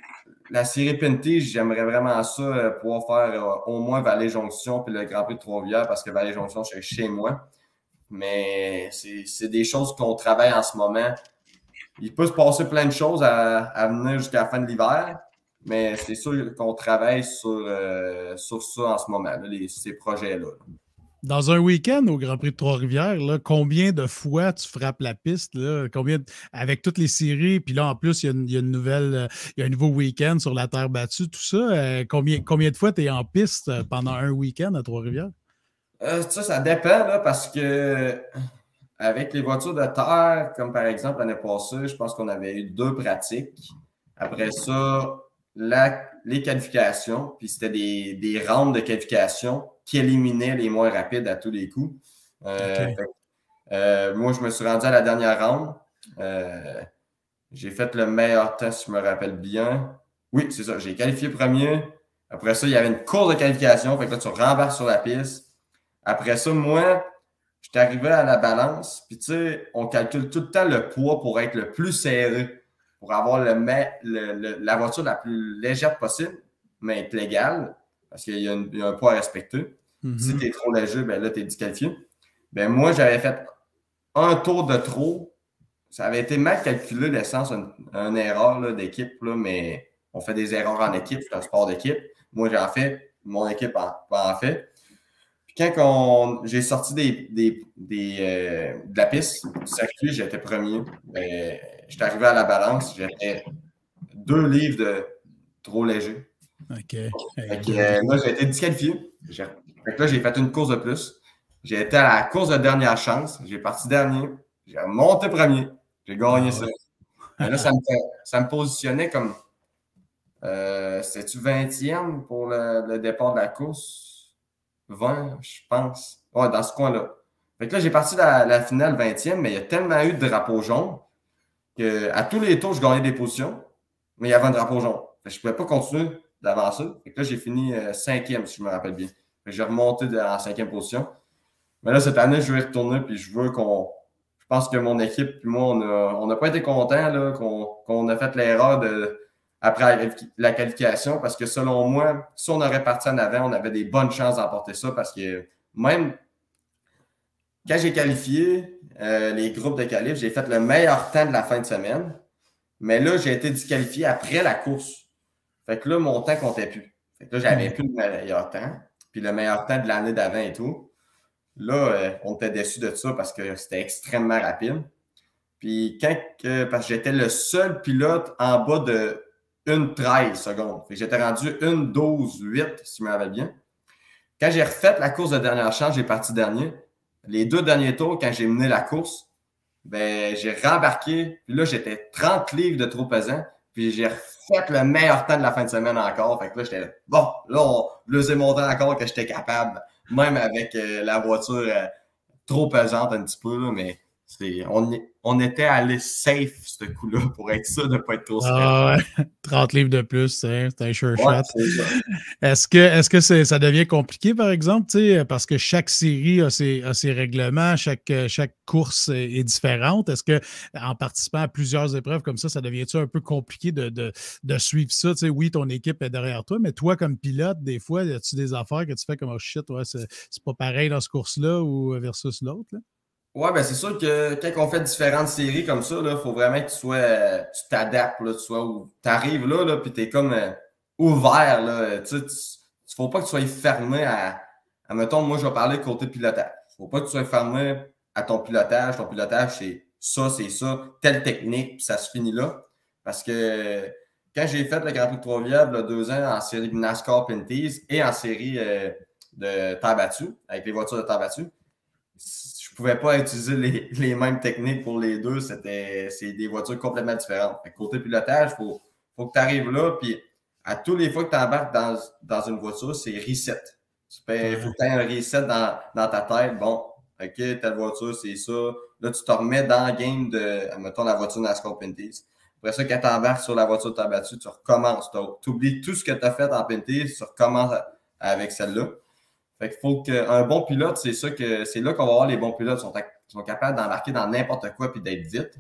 la série Pinty, j'aimerais vraiment ça, pouvoir faire au moins Vallée-Jonction puis le Grand Prix de Trois-Rivières parce que Vallée-Jonction, c'est chez moi. Mais c'est des choses qu'on travaille en ce moment. Il peut se passer plein de choses à venir jusqu'à la fin de l'hiver, mais c'est sûr qu'on travaille sur ça en ce moment, là, ces projets-là. Dans un week-end au Grand Prix de Trois-Rivières, là, combien de fois tu frappes la piste? Là? Avec toutes les séries, puis là, en plus, il y a une nouvelle, il y a un nouveau week-end sur la terre battue, tout ça. Combien de fois tu es en piste pendant un week-end à Trois-Rivières? Ça dépend, là, parce que avec les voitures de terre, comme par exemple l'année passée, je pense qu'on avait eu 2 pratiques. Après ça, les qualifications, puis c'était des rounds de qualification qui éliminaient les moins rapides à tous les coups. Okay. Moi, je me suis rendu à la dernière round. J'ai fait le meilleur temps, si je me rappelle bien. Oui, c'est ça. J'ai qualifié premier. Après ça, il y avait une course de qualification. Fait que là, tu rembarques sur la piste. Après ça, moi, j'étais arrivé à la balance. Puis, tu sais, on calcule tout le temps le poids pour être le plus serré, pour avoir la voiture la plus légère possible, mais être légale, parce qu'il y a un poids à respecter. Si tu es trop léger, ben là, tu es disqualifié. Ben moi, j'avais fait un tour de trop. Ça avait été mal calculé, l'essence, une erreur d'équipe, mais on fait des erreurs en équipe, c'est un sport d'équipe. Moi, j'en fais, mon équipe en fait. Puis quand j'ai sorti de la piste, du circuit, j'étais premier. J'étais arrivé à la balance, j'étais 2 livres de trop léger. OK. Là, j'ai été disqualifié. Fait que là, j'ai fait une course de plus. J'ai été à la course de dernière chance. J'ai parti dernier. J'ai monté premier. J'ai gagné ça. Mais là, ça me positionnait comme. C'était-tu 20e pour le départ de la course? 20, je pense. Ouais, dans ce coin-là. Fait que là, j'ai parti la finale 20e, mais il y a tellement eu de drapeaux jaunes qu'à tous les tours, je gagnais des positions, mais il y avait un drapeau jaune. Fait que je ne pouvais pas continuer d'avancer. Fait que là, j'ai fini 5e, si je me rappelle bien. Fait que j'ai remonté en 5e position. Mais là, cette année, je vais y retourner, puis je veux qu'on. Je pense que mon équipe puis moi, on n'a pas été contents qu'on a fait l'erreur après la qualification, parce que selon moi, si on aurait parti en avant, on avait des bonnes chances d'emporter ça, parce que même quand j'ai qualifié les groupes de qualif, j'ai fait le meilleur temps de la fin de semaine, mais là, j'ai été disqualifié après la course. Fait que là, mon temps comptait plus. Fait que là, j'avais plus le meilleur temps, puis le meilleur temps de l'année d'avant et tout. Là, on était déçus de ça parce que c'était extrêmement rapide. Puis parce que j'étais le seul pilote en bas de 1,13 secondes. J'étais rendu 1,12,8, si je me rappelle bien. Quand j'ai refait la course de dernière chance, j'ai parti dernier. Les 2 derniers tours, quand j'ai mené la course, ben, j'ai rembarqué. Puis là, j'étais 30 livres de trop pesant. Puis j'ai refait le meilleur temps de la fin de semaine encore. Fait que là, j'étais là, bon, là, je les ai montré encore que j'étais capable, même avec la voiture trop pesante un petit peu, là, mais on était allé safe, ce coup-là, pour être sûr de ne pas être trop stressé. Ah ouais, 30 livres de plus, c'est un sure Ouais, shot. c'est ça. Est-ce que ça devient compliqué, par exemple, parce que chaque série a ses règlements, chaque course est différente? Est-ce que en participant à plusieurs épreuves comme ça devient-tu un peu compliqué de suivre ça? Tu sais, oui, ton équipe est derrière toi, mais toi, comme pilote, des fois, y a-tu des affaires que tu fais comme oh shit, ouais, c'est pas pareil dans ce course-là ou versus l'autre? Là? Ouais, ben c'est sûr que quand on fait différentes séries comme ça, il faut vraiment que tu t'adaptes, là, tu arrives là, puis tu es comme ouvert. Là, faut pas que tu sois fermé mettons, moi je vais parler côté pilotage. Faut pas que tu sois fermé à ton pilotage. Ton pilotage, c'est ça, telle technique, puis ça se finit là. Parce que quand j'ai fait le Grand Prix de Trois-Rivières, il y a 2 ans, en série de NASCAR Pinties et en série de terre battue, avec les voitures de terre battue, je pouvais pas utiliser les mêmes techniques pour les deux. C'est des voitures complètement différentes. Côté pilotage, faut que tu arrives là, puis à tous les fois que tu embarques dans une voiture, c'est reset. Il faut que tu aies un reset dans ta tête. Bon, OK, telle voiture, c'est ça. Là, tu te remets dans le game de, mettons, la voiture NASCAR Pinties. Après ça, quand tu embarques sur la voiture de ta battue, tu recommences. Tu oublies tout ce que tu as fait en Pinties, tu recommences avec celle-là. Fait qu'il faut qu'un bon pilote, c'est là qu'on va voir les bons pilotes sont capables d'embarquer dans n'importe quoi puis d'être vite.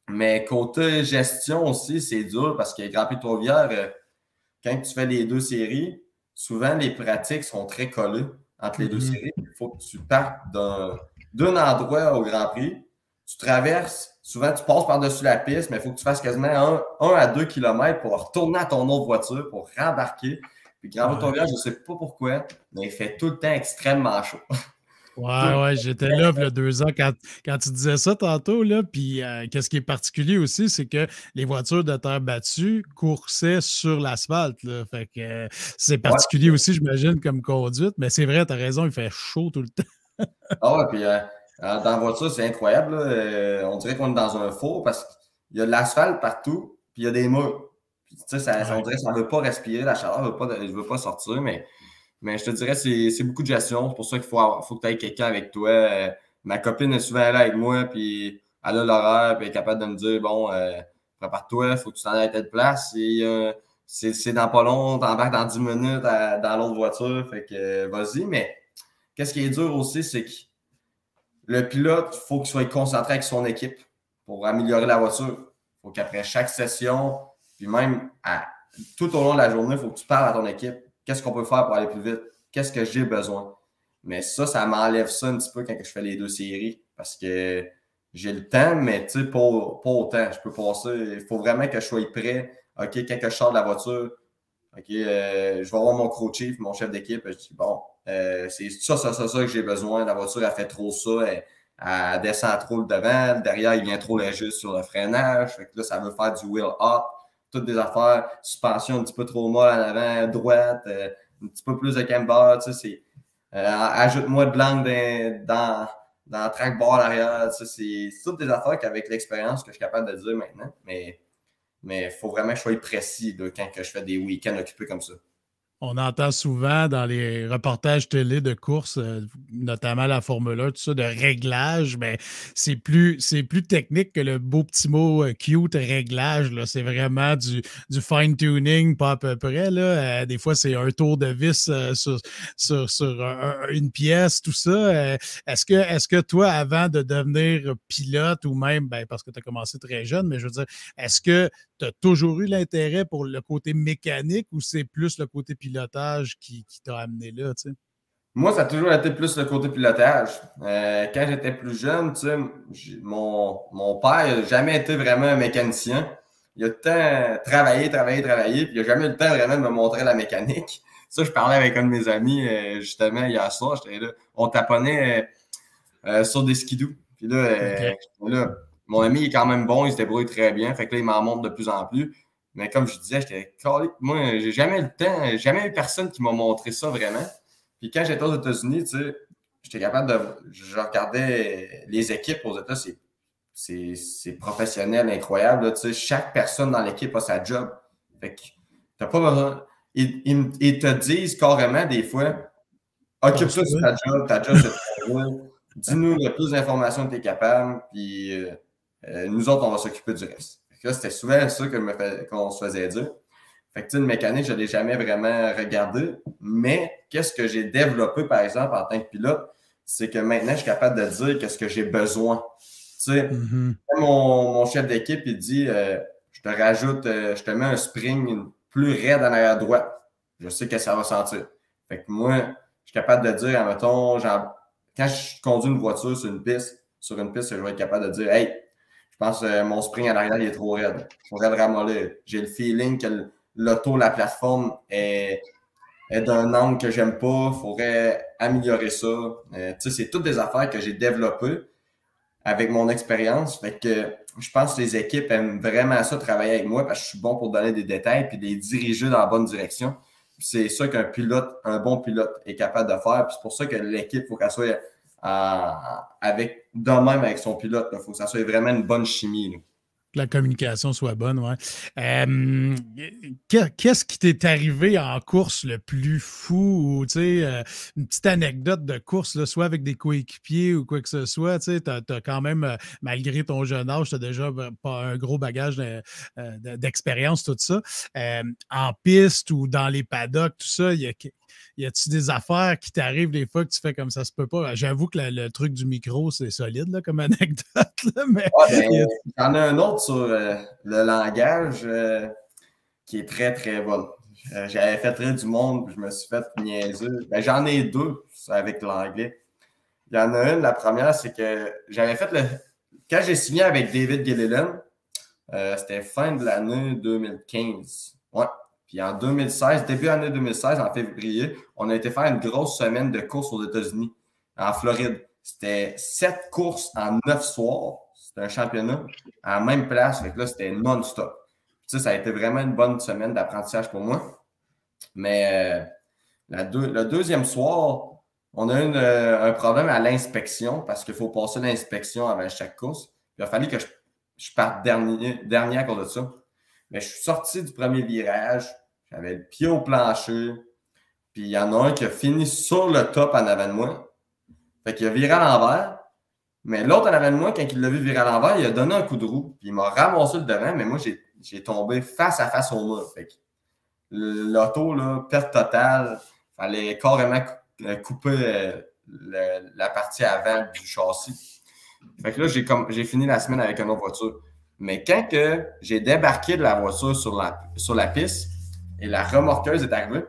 Mais côté gestion aussi, c'est dur parce que Grand Prix de Trois-Rivières, quand tu fais les 2 séries, souvent les pratiques sont très collées entre les 2 séries. Il faut que tu partes d'un endroit au Grand Prix, tu traverses, souvent tu passes par-dessus la piste, mais il faut que tu fasses quasiment 1 à 2 km pour retourner à ton autre voiture, pour rembarquer. Puis Grand Prix de Trois-Rivières, je ne sais pas pourquoi, mais il fait tout le temps extrêmement chaud. Ouais, j'étais là il y a 2 ans quand tu disais ça tantôt, là. Puis, qu'est-ce qui est particulier aussi, c'est que les voitures de terre battue coursaient sur l'asphalte, là. Fait que c'est particulier aussi, j'imagine, comme conduite. Mais c'est vrai, tu as raison, il fait chaud tout le temps. Ah ouais, puis dans la voiture, c'est incroyable, là. On dirait qu'on est dans un four parce qu'il y a de l'asphalte partout, puis il y a des murs. Puis, tu sais, on dirait que ça ne veut pas respirer, la chaleur ne veut pas sortir, mais je te dirais, c'est beaucoup de gestion. C'est pour ça qu'il faut que tu aies quelqu'un avec toi. Ma copine est souvent là avec moi, puis elle a l'horaire, puis elle est capable de me dire, bon, prépare-toi, il faut que tu t'en ailles à telle place. Et c'est dans pas long, t'embarques dans 10 minutes dans l'autre voiture. Fait que vas-y, mais qu'est-ce qui est dur aussi, c'est que le pilote, il faut qu'il soit concentré avec son équipe pour améliorer la voiture. Il faut qu'après chaque session, puis même tout au long de la journée, il faut que tu parles à ton équipe. Qu'est-ce qu'on peut faire pour aller plus vite? Qu'est-ce que j'ai besoin? Mais ça m'enlève ça un petit peu quand je fais les 2 séries parce que j'ai le temps, mais tu sais, pas autant. Je peux passer. Il faut vraiment que je sois prêt. OK, quand je sors de la voiture, OK, je vais voir mon crew chief, mon chef d'équipe. Je dis, bon, c'est ça que j'ai besoin. La voiture, elle fait trop ça. Elle descend trop le devant. Derrière, il vient trop léger sur le freinage. Fait que là, ça veut faire du wheel up. Toutes des affaires, suspension un petit peu trop molle en avant, droite, un petit peu plus de camber, tu sais, ajoute-moi de l'angle dans le track bar à l'arrière, tu sais, c'est toutes des affaires qu'avec l'expérience que je suis capable de dire maintenant, mais il faut vraiment que je sois précis là, quand que je fais des week-ends occupés comme ça. On entend souvent dans les reportages télé de courses, notamment la Formule 1, tout ça, de réglage, mais c'est plus technique que le beau petit mot cute réglage. C'est vraiment du fine-tuning, pas à peu près. Là. Des fois, c'est un tour de vis sur une pièce, tout ça. Est-ce que toi, avant de devenir pilote ou même, ben, parce que tu as commencé très jeune, mais je veux dire, est-ce que tu as toujours eu l'intérêt pour le côté mécanique ou c'est plus le côté pilotage qui t'a amené là, tu sais? Moi, ça a toujours été plus le côté pilotage. Quand j'étais plus jeune, tu sais, mon père n'a jamais été vraiment un mécanicien. Il a tout le temps travaillé, puis il n'a jamais eu le temps vraiment de me montrer la mécanique. Ça, je parlais avec un de mes amis, justement, hier soir, j'étais là. On taponnait sur des skidoo. Puis là, mon ami il est quand même bon, il se débrouille très bien. Fait que là, il m'en montre de plus en plus. Mais comme je disais, j'étais calé. Moi, j'ai jamais eu le temps, jamais eu personne qui m'a montré ça vraiment. Puis quand j'étais aux États-Unis, tu sais, j'étais capable de. Je regardais les équipes aux États, c'est professionnel, incroyable. Là, tu sais, chaque personne dans l'équipe a sa job. Fait que t'as pas besoin. Ils te disent carrément des fois, occupe-toi de ta job, c'est ton rôle. Dis-nous le plus d'informations que tu es capable, puis nous autres, on va s'occuper du reste. Là, c'était souvent ça qu'on se faisait dire. Fait que, tu sais, une mécanique, je ne l'ai jamais vraiment regardé, mais qu'est-ce que j'ai développé, par exemple, en tant que pilote, c'est que maintenant, je suis capable de dire qu'est-ce que j'ai besoin. Tu sais, mon chef d'équipe, il dit, je te rajoute, je te mets un spring plus raide en arrière droite. Je sais que ça va sentir. Fait que moi, je suis capable de dire, admettons, quand je conduis une voiture sur une piste, je vais être capable de dire, hey, je pense que mon spring en arrière il est trop raide. Il faudrait le ramollir. J'ai le feeling que l'auto, la plateforme est d'un angle que j'aime pas. Il faudrait améliorer ça. Tu sais, c'est toutes des affaires que j'ai développées avec mon expérience. Fait que je pense que les équipes aiment vraiment ça, travailler avec moi, parce que je suis bon pour donner des détails et les diriger dans la bonne direction. C'est ça qu'un pilote, un bon pilote est capable de faire. Puis c'est pour ça que l'équipe, il faut qu'elle soit de même avec son pilote. Il faut que ça soit vraiment une bonne chimie. Là. Que la communication soit bonne, ouais. Qu'est-ce qui t'est arrivé en course le plus fou? Ou, une petite anecdote de course, là, soit avec des coéquipiers ou quoi que ce soit. Tu as quand même, malgré ton jeune âge, tu as déjà pas un gros bagage d'expérience, tout ça. En piste ou dans les paddocks, tout ça, y a-tu des affaires qui t'arrivent des fois que tu fais comme ça se peut pas? J'avoue que le truc du micro, c'est solide là, comme anecdote. Là, mais il y en a un autre sur le langage qui est très, très bon. J'avais fait rire du monde, puis je me suis fait niaiser. Ben, j'en ai deux avec l'anglais. Il y en a une, la première, c'est que j'avais fait quand j'ai signé avec David Gilliland, c'était fin de l'année 2015. Ouais. Puis en 2016, début année 2016, en février, on a été faire une grosse semaine de course aux États-Unis, en Floride. C'était 7 courses en 9 soirs. C'était un championnat à la même place. Fait que là, c'était non-stop. Tu sais, ça a été vraiment une bonne semaine d'apprentissage pour moi. Mais le deuxième soir, on a eu un problème à l'inspection parce qu'il faut passer l'inspection avant chaque course. Puis il a fallu que je parte dernier à cause de ça. Mais je suis sorti du premier virage. J'avais le pied au plancher. Puis il y en a un qui a fini sur le top en avant de moi. Fait qu'il a viré à l'envers. Mais l'autre en avant de moi, quand il l'a vu virer à l'envers, il a donné un coup de roue. Puis il m'a ramassé le devant, mais moi, j'ai tombé face à face au mur. Fait que l'auto, là, perte totale. Fallait carrément couper la partie avant du châssis. Fait que là, j'ai fini la semaine avec une autre voiture. Mais quand que j'ai débarqué de la voiture sur la piste et la remorqueuse est arrivée,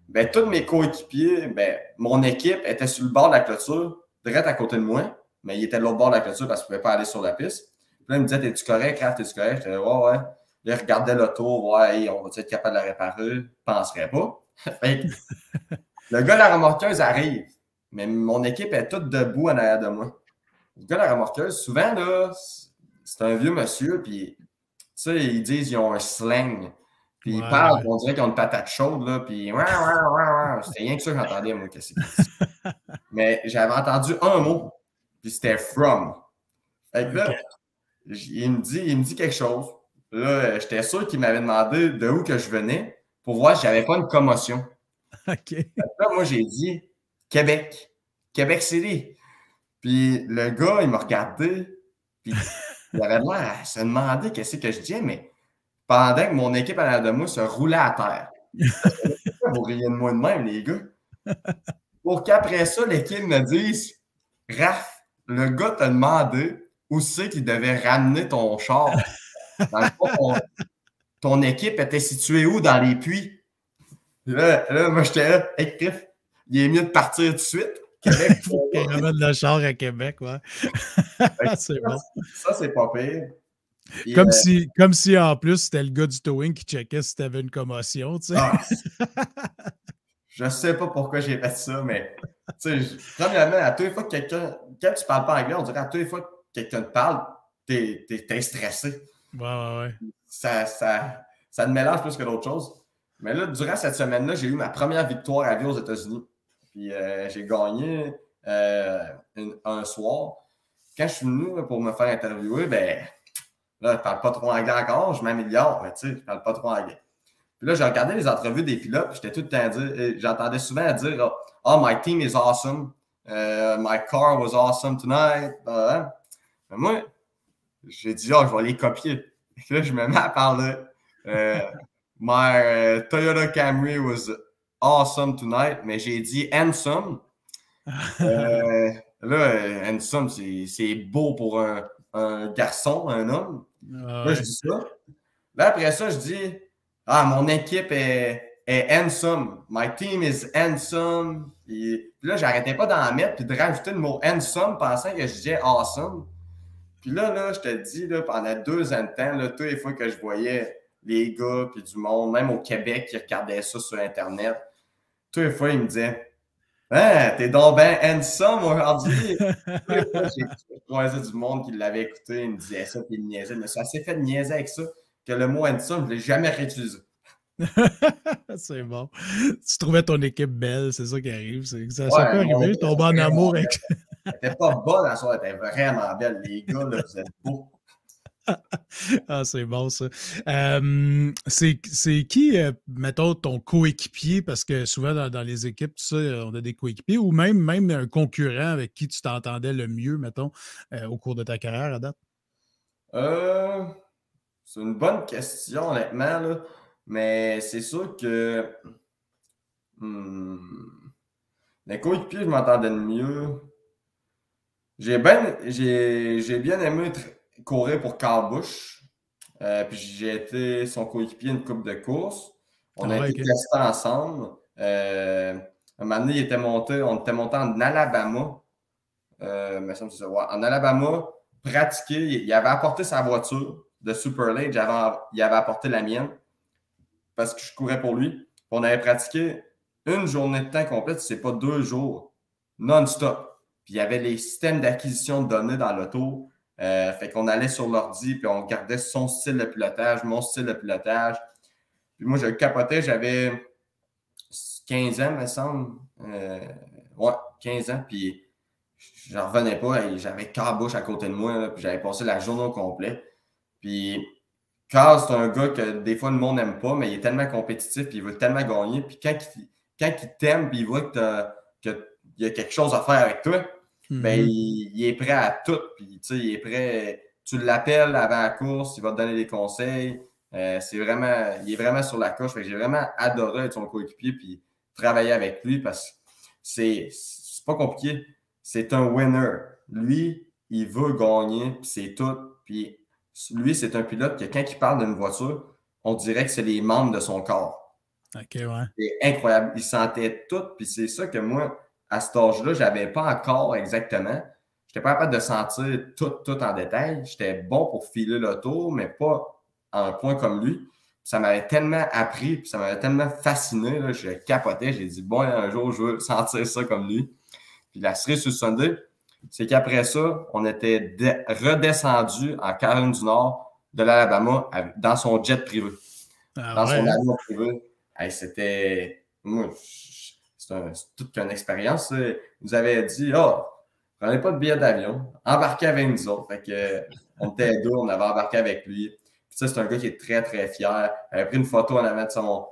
ben, tous mes coéquipiers, ben, mon équipe était sur le bord de la clôture, direct à côté de moi, mais il était de l'autre bord de la clôture parce qu'il ne pouvait pas aller sur la piste. Puis là, il me disait, t'es-tu correct, Raph, t'es-tu correct? J'étais là, ouais. Là, il regardait l'auto, ouais, hey, on va être capable de la réparer? Je penserais pas. Fait que, le gars de la remorqueuse arrive, mais mon équipe est toute debout en arrière de moi. Le gars de la remorqueuse, souvent, là, c'est un vieux monsieur, puis, tu sais, ils disent qu'ils ont un slang. Puis ils parlent, on dirait qu'ils ont une patate chaude, là, puis c'était rien que ça que j'entendais, moi, qu'est-ce que c'est. Mais j'avais entendu un mot, puis c'était from. Fait que là, il me dit quelque chose. Là, j'étais sûr qu'il m'avait demandé de où que je venais pour voir si j'avais pas une commotion. OK. Là, moi, j'ai dit Québec. Québec City. Puis le gars, il m'a regardé, puis il avait l'air à se demander qu'est-ce que je disais, mais pendant que mon équipe à l'arrière de moi se roulait à terre. Vous riez de moi de même, les gars. Pour qu'après ça, l'équipe me dise Raph, le gars t'a demandé où c'est qu'il devait ramener ton char. Dans le fond, ton équipe était située où dans les puits? Là, moi, j'étais là, hey, Cliff, il est mieux de partir tout de suite. Québec. Il ramène le char à Québec, ouais. C'est bon. Ça, c'est pas pire. Puis, comme si en plus c'était le gars du towing qui checkait si t'avais une commotion, tu sais. Je sais pas pourquoi j'ai fait ça, mais tu sais, premièrement, à toutes les fois que quand tu parles pas anglais, on dirait à toutes les fois que quelqu'un te parle, t'es stressé. Ouais. Ça ça me mélange plus que d'autres choses. Mais là, durant cette semaine-là, j'ai eu ma première victoire à vie aux États-Unis. Puis j'ai gagné un soir. Quand je suis venu là, pour me faire interviewer, ben là, je parle pas trop anglais encore, je m'améliore, mais tu sais, je parle pas trop anglais. Puis là, j'ai regardé les entrevues des pilotes, j'étais tout le temps à dire, j'entendais souvent dire oh, my team is awesome, my car was awesome tonight. Mais moi, j'ai dit, je vais les copier. Et là, je me mets à parler. My Toyota Camry was awesome tonight, mais j'ai dit handsome. Là, handsome, c'est beau pour un garçon, un homme. Là, je dis ça. Là, après ça, je dis, mon équipe est handsome. My team is handsome. Puis là, j'arrêtais pas d'en mettre puis de rajouter le mot handsome pensant que je disais awesome. Puis là, je te dis, là, pendant 2 ans de temps, là, toutes les fois que je voyais les gars puis du monde, même au Québec, qui regardaient ça sur Internet, toutes les fois, ils me disaient t'es donc ben handsome aujourd'hui. Toutes les fois, j'ai croisé du monde qui l'avait écouté, il me disait ça, puis il me niaisait. Mais ça s'est fait de niaiser avec ça, que le mot handsome, je ne l'ai jamais réutilisé. C'est bon. Tu trouvais ton équipe belle, c'est ça qui arrive. Ça peut arriver, je tombe en amour avec. Elle n'était pas bonne à soir, elle était vraiment belle. Les gars, là, vous êtes beaux. C'est bon, ça. C'est qui, mettons, ton coéquipier? Parce que souvent, dans les équipes, tout ça, on a des coéquipiers ou même un concurrent avec qui tu t'entendais le mieux, mettons, au cours de ta carrière à date? C'est une bonne question, honnêtement, là. Mais c'est sûr que les coéquipiers, je m'entendais le mieux. J'ai bien aimé courir pour Kyle Busch. Puis j'ai été son coéquipier une couple de courses. On a été testés ensemble. Un moment donné, on était monté en Alabama. Mais ça me dit, en Alabama, pratiquer. Il avait apporté sa voiture de Super Late. Il avait apporté la mienne parce que je courais pour lui. On avait pratiqué une journée de temps complète, c'est pas 2 jours, non-stop. Puis il y avait les systèmes d'acquisition de données dans l'auto. Fait qu'on allait sur l'ordi, puis on regardait son style de pilotage, mon style de pilotage. Puis moi, je capotais, j'avais 15 ans, me semble. 15 ans, puis j'en revenais pas. J'avais Kyle Busch à côté de moi, là, puis j'avais passé la journée au complet. Puis Kyle, c'est un gars que des fois le monde n'aime pas, mais il est tellement compétitif, puis il veut tellement gagner. Puis quand il t'aime, puis il voit qu'il y a quelque chose à faire avec toi, ben, il est prêt à tout. Puis, il est prêt. Tu l'appelles avant la course, il va te donner des conseils. Il est vraiment sur la coche. J'ai vraiment adoré être son coéquipier puis travailler avec lui parce que c'est pas compliqué. C'est un winner. Lui, il veut gagner, puis c'est tout. Puis lui, c'est un pilote que quand il parle d'une voiture, on dirait que c'est les membres de son corps. OK, ouais. C'est incroyable. Il sentait tout. Puis c'est ça que moi, à cet âge-là, je n'avais pas encore exactement. Je n'étais pas capable de sentir tout en détail. J'étais bon pour filer l'auto, mais pas à un point comme lui. Puis ça m'avait tellement appris, puis ça m'avait tellement fasciné. Là, je capotais. J'ai dit, bon, un jour, je veux sentir ça comme lui. Puis la cerise sur le Sunday, c'est qu'après ça, on était redescendu en Caroline du Nord de l'Alabama dans son jet privé. Dans son avion privé. Hey, c'était... Moi, c'est toute une expérience. Il nous avait dit, prenez pas de billet d'avion, embarquez avec nous autres. Fait que, on était deux, on avait embarqué avec lui. Puis ça, c'est un gars qui est très, très fier. Il avait pris une photo en avant de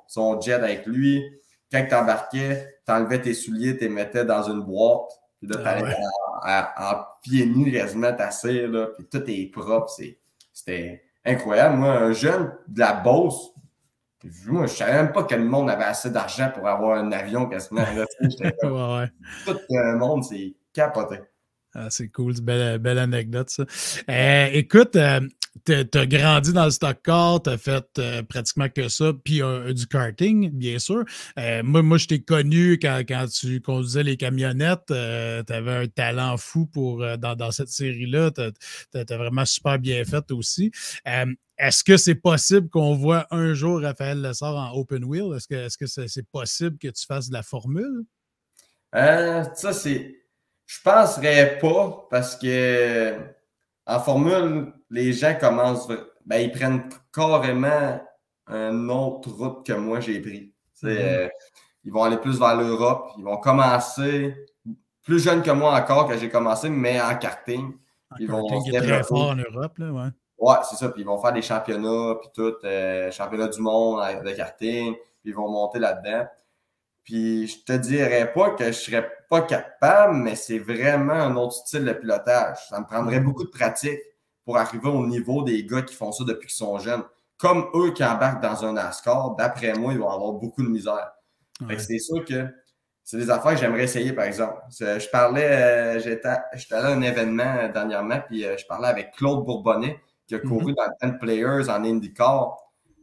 son jet avec lui. Quand tu embarquais, tu enlevais tes souliers, tu les mettais dans une boîte. Puis là, tu allais en pieds nus quasiment t'asseoir, là. Puis tout est propre. C'était incroyable. Moi, un jeune de la Beauce, moi, je ne savais même pas que le monde avait assez d'argent pour avoir un avion quasiment. Tout le monde, c'est capoté. C'est cool, c'est une belle anecdote, ça. Écoute, tu as grandi dans le stock car, tu as fait pratiquement que ça, puis du karting, bien sûr. Moi, je t'ai connu quand tu conduisais les camionnettes. Tu avais un talent fou dans cette série-là. Tu as vraiment super bien fait aussi. Est-ce que c'est possible qu'on voit un jour Raphaël Lessard en open wheel? Est-ce que c'est possible que tu fasses de la formule? Ça, c'est... Je penserais pas parce que en formule, les gens commencent... ils prennent carrément une autre route que moi j'ai pris. Ils vont aller plus vers l'Europe. Ils vont commencer plus jeunes que moi encore, que j'ai commencé, mais en karting. Ils karting qui est très fort en Europe, là, ouais. Ouais, c'est ça. Puis ils vont faire des championnats, puis tout, championnat du monde de karting, puis ils vont monter là-dedans. Puis je te dirais pas que je serais pas capable, mais c'est vraiment un autre style de pilotage. Ça me prendrait beaucoup de pratique pour arriver au niveau des gars qui font ça depuis qu'ils sont jeunes. Comme eux qui embarquent dans un NASCAR, d'après moi, ils vont avoir beaucoup de misère. Ouais. Fait que c'est sûr que c'est des affaires que j'aimerais essayer, par exemple. Je parlais, j'étais allé à un événement dernièrement, puis je parlais avec Claude Bourbonnais, qui a couru dans 10 Players en IndyCar.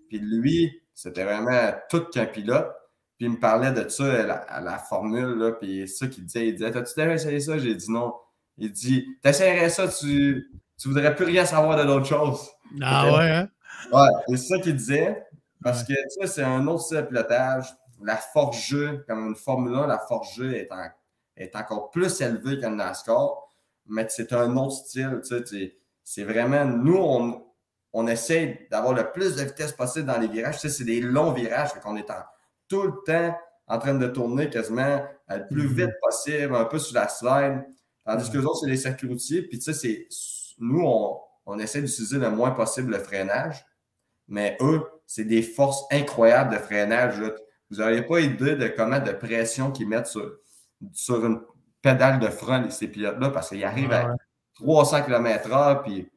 Puis lui, c'était vraiment tout qu'un pilote. Puis il me parlait de ça, la formule, là, puis c'est ça qu'il disait. Il disait, t'as-tu déjà essayé ça? J'ai dit non. Il dit, t'essayerais ça, tu voudrais plus rien savoir de d'autres choses. Ah ouais, hein? Ouais, c'est ça qu'il disait. Parce que ça, c'est un autre style de pilotage. La Forge, comme une Formule 1, la Forge est encore plus élevée qu'un NASCAR. Mais c'est un autre style. C'est vraiment, nous, on essaie d'avoir le plus de vitesse possible dans les virages. C'est des longs virages, fait qu'on est tout le temps en train de tourner quasiment le plus vite possible, un peu sur la slide. Tandis que les autres, c'est des circuits routiers. Puis nous, on essaie d'utiliser le moins possible le freinage. Mais eux, c'est des forces incroyables de freinage. Là. Vous n'auriez pas idée de comment de pression qu'ils mettent sur une pédale de frein, ces pilotes-là, parce qu'ils arrivent à 300 km/h, puis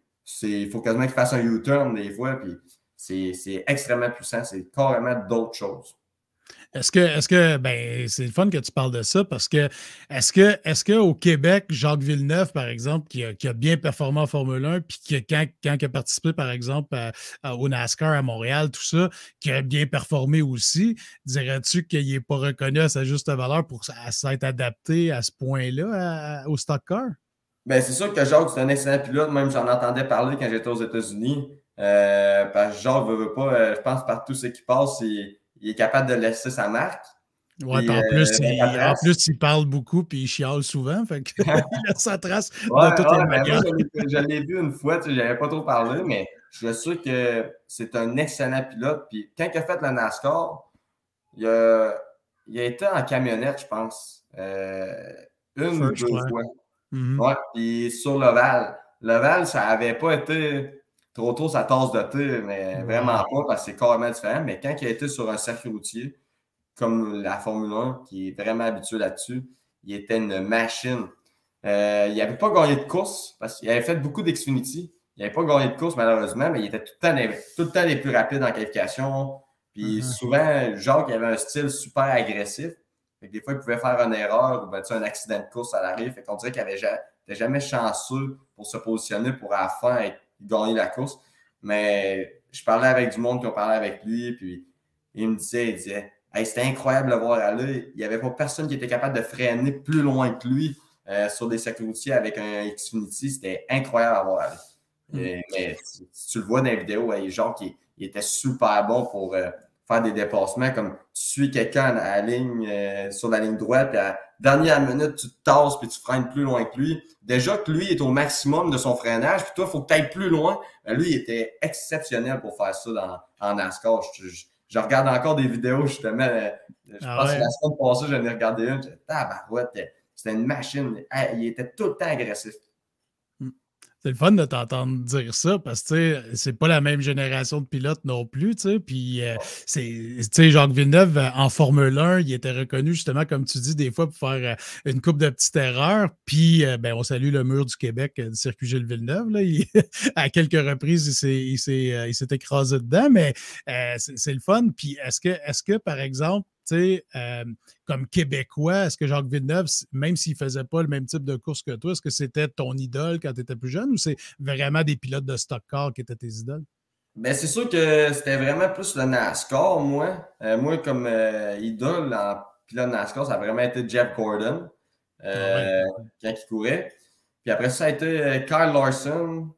il faut quasiment qu'ils fassent un U-turn des fois, puis c'est extrêmement puissant. C'est carrément d'autres choses. Est-ce que ben, c'est le fun que tu parles de ça parce que est-ce qu'au Québec, Jacques Villeneuve, par exemple, qui a bien performé en Formule 1, puis quand il a participé, par exemple, au NASCAR à Montréal, tout ça, qui a bien performé aussi, dirais-tu qu'il n'est pas reconnu à sa juste valeur pour s'être adapté à ce point-là au stock car? Ben, c'est sûr que Jacques, c'est un excellent pilote. Même j'en entendais parler quand j'étais aux États-Unis. Parce que Jacques veut pas, je pense, par tout ce qui passe, il est capable de laisser sa marque. Oui, en plus, il parle beaucoup puis il chiale souvent. Fait que il laisse sa trace de toutes les manières. Je l'ai vu une fois, je n'avais pas trop parlé, mais je suis sûr que c'est un excellent pilote. Puis quand il a fait le NASCAR, il a été en camionnette, je pense. Une ou deux fois. Ouais, puis sur l'Oval. L'Oval, ça n'avait pas été trop tôt sa tasse de thé, mais vraiment pas, parce que c'est carrément différent. Mais quand il a été sur un circuit routier, comme la Formule 1, qui est vraiment habitué là-dessus, il était une machine. Il n'avait pas gagné de course, parce qu'il avait fait beaucoup d'Xfinity. Il n'avait pas gagné de course, malheureusement, mais il était tout le temps les plus rapides en qualification. Puis souvent, Jacques avait un style super agressif. Fait que des fois, il pouvait faire une erreur ou un accident de course à l'arrivée. Fait qu'on dirait qu'il n'était jamais chanceux pour se positionner pour à la fin gagner la course. Mais je parlais avec du monde qui ont parlé avec lui, puis il me disait hey, c'était incroyable de le voir aller. Il n'y avait pas personne qui était capable de freiner plus loin que lui sur des circuits routiers avec un Xfinity. C'était incroyable à voir aller. Mais si tu le vois dans les vidéos, genre il était super bon pour faire des dépassements, comme tu suis quelqu'un à la ligne, sur la ligne droite, puis à la dernière minute, tu te tasses puis tu freines plus loin que lui. Déjà que lui est au maximum de son freinage, puis toi, il faut que tu ailles plus loin. Lui, il était exceptionnel pour faire ça en NASCAR. Je regarde encore des vidéos, justement. Je pense que la semaine passée, j'en ai regardé une. C'était une machine. Il était tout le temps agressif. C'est le fun de t'entendre dire ça parce que c'est pas la même génération de pilotes non plus. Puis, Jacques Villeneuve, en Formule 1, il était reconnu justement, comme tu dis, des fois pour faire une couple de petites erreurs. Puis, on salue le mur du Québec du circuit Gilles Villeneuve. Là. À quelques reprises, il s'est écrasé dedans, mais c'est le fun. Puis, est-ce que par exemple, comme Québécois, est-ce que Jacques Villeneuve, même s'il ne faisait pas le même type de course que toi, est-ce que c'était ton idole quand tu étais plus jeune ou c'est vraiment des pilotes de stock car qui étaient tes idoles? Ben, c'est sûr que c'était vraiment plus le NASCAR, moi. Moi, comme idole en pilote NASCAR, ça a vraiment été Jeff Gordon quand il courait. Puis après ça a été Kyle Larson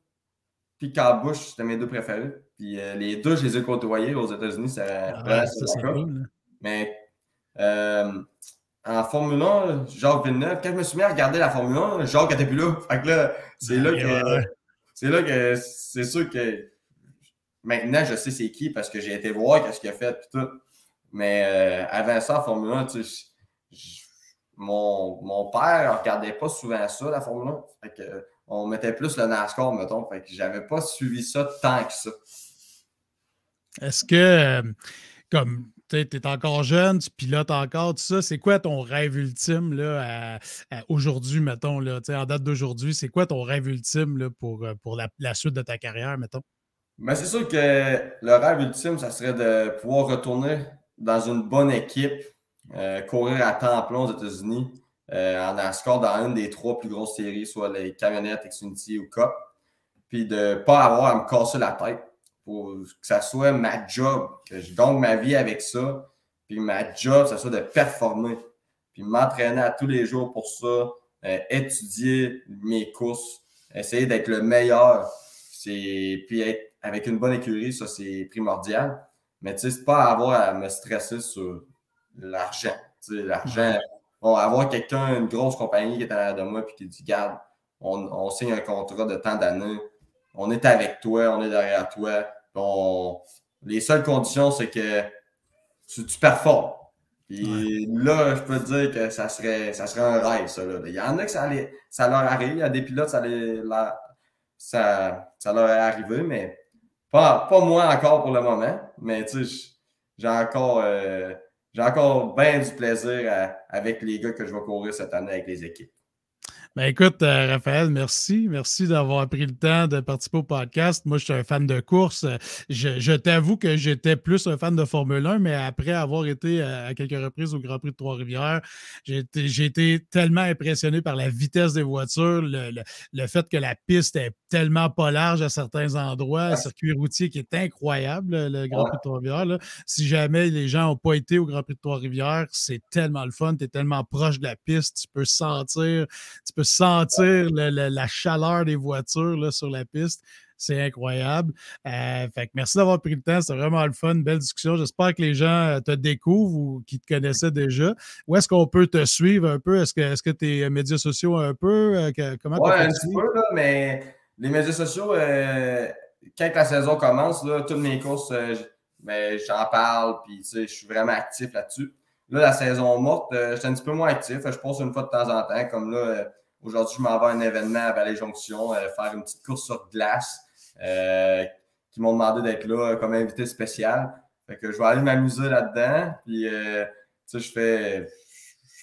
puis Kyle Busch, c'était mes deux préférés. Puis les deux, je les ai côtoyés aux États-Unis. C'est cool. Mais en Formule 1, Jacques Villeneuve, quand je me suis mis à regarder la Formule 1, Jacques n'était plus là. Fait que là, c'est là que c'est sûr que maintenant, je sais c'est qui parce que j'ai été voir qu'est-ce qu'il a fait et tout. Mais avant ça, en Formule 1, tu sais, mon père ne regardait pas souvent ça, la Formule 1. Fait que, on mettait plus le NASCAR, mettons. Fait que j'avais pas suivi ça tant que ça. Est-ce que, comme tu es encore jeune, tu pilotes encore, tout ça, c'est quoi ton rêve ultime là, aujourd'hui, mettons, là, en date d'aujourd'hui, c'est quoi ton rêve ultime là, pour la suite de ta carrière, mettons? Mais c'est sûr que le rêve ultime, ça serait de pouvoir retourner dans une bonne équipe, courir à temps plein aux États-Unis, en NASCAR dans une des 3 plus grosses séries, soit les camionnettes, Xfinity ou Cup, puis de ne pas avoir à me casser la tête pour que ça soit ma job, que je gagne ma vie avec ça, puis ma job, ça soit de performer, puis m'entraîner à tous les jours pour ça, étudier mes courses, essayer d'être le meilleur, puis être avec une bonne écurie, ça c'est primordial. Mais tu sais, c'est pas avoir à me stresser sur l'argent. Tu sais, l'argent, bon, avoir quelqu'un, une grosse compagnie qui est à l'arrière de moi puis qui dit, garde, on signe un contrat de tant d'années, on est avec toi, on est derrière toi. Les seules conditions, c'est que tu performes. Puis là, je peux te dire que ça serait un rêve, ça. Là. Il y en a que ça leur arrive. Il y a des pilotes, ça leur est arrivé, mais pas moi encore pour le moment. Mais tu sais, j'ai encore bien du plaisir avec les gars que je vais courir cette année avec les équipes. Ben écoute, Raphaël, merci. Merci d'avoir pris le temps de participer au podcast. Moi, je suis un fan de course. Je t'avoue que j'étais plus un fan de Formule 1, mais après avoir été à quelques reprises au Grand Prix de Trois-Rivières, j'ai été tellement impressionné par la vitesse des voitures, le fait que la piste est tellement pas large à certains endroits, un circuit routier qui est incroyable, le Grand Prix de Trois-Rivières. Là. Si jamais les gens n'ont pas été au Grand Prix de Trois-Rivières, c'est tellement le fun. Tu es tellement proche de la piste, tu peux sentir la chaleur des voitures là, sur la piste. C'est incroyable. Fait que merci d'avoir pris le temps. C'était vraiment le fun. Belle discussion. J'espère que les gens te découvrent ou qui te connaissaient déjà. Où est-ce qu'on peut te suivre un peu? Est-ce que tes médias sociaux un peu? Comment ouais, un petit peu, là, mais les médias sociaux, quand la saison commence, là, toutes mes courses, j'en parle, puis je suis vraiment actif là-dessus. Là, la saison morte, je suis un petit peu moins actif. Je poste une fois de temps en temps. Comme là, aujourd'hui, je m'en vais à un événement à Vallée-Jonction, faire une petite course sur glace, qui m'ont demandé d'être là comme invité spécial. Fait que je vais aller m'amuser là-dedans. Puis,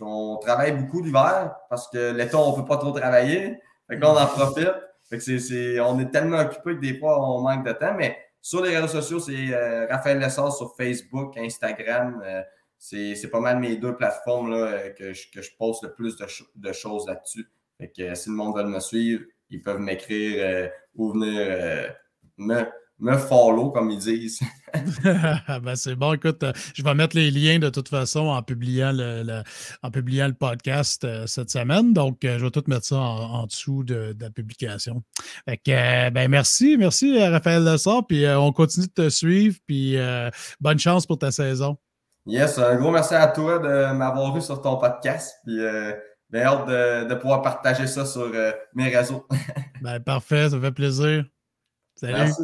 on travaille beaucoup l'hiver parce que l'été, on ne peut pas trop travailler. Fait que là, on en profite. Fait que on est tellement occupé que des fois, on manque de temps. Mais sur les réseaux sociaux, c'est Raphaël Lessard sur Facebook, Instagram. C'est pas mal mes 2 plateformes là, que je poste le plus de choses là-dessus. Fait que si le monde veut me suivre, ils peuvent m'écrire ou venir me follow, comme ils disent. Ben c'est bon, écoute, je vais mettre les liens de toute façon en publiant le podcast cette semaine. Donc, je vais tout mettre ça en dessous de la publication. Fait que, ben merci Raphaël Lessard, puis on continue de te suivre, puis bonne chance pour ta saison. Yes, un gros merci à toi de m'avoir eu sur ton podcast, puis bien hâte de pouvoir partager ça sur mes réseaux. Ben parfait, ça fait plaisir. Salut. Merci.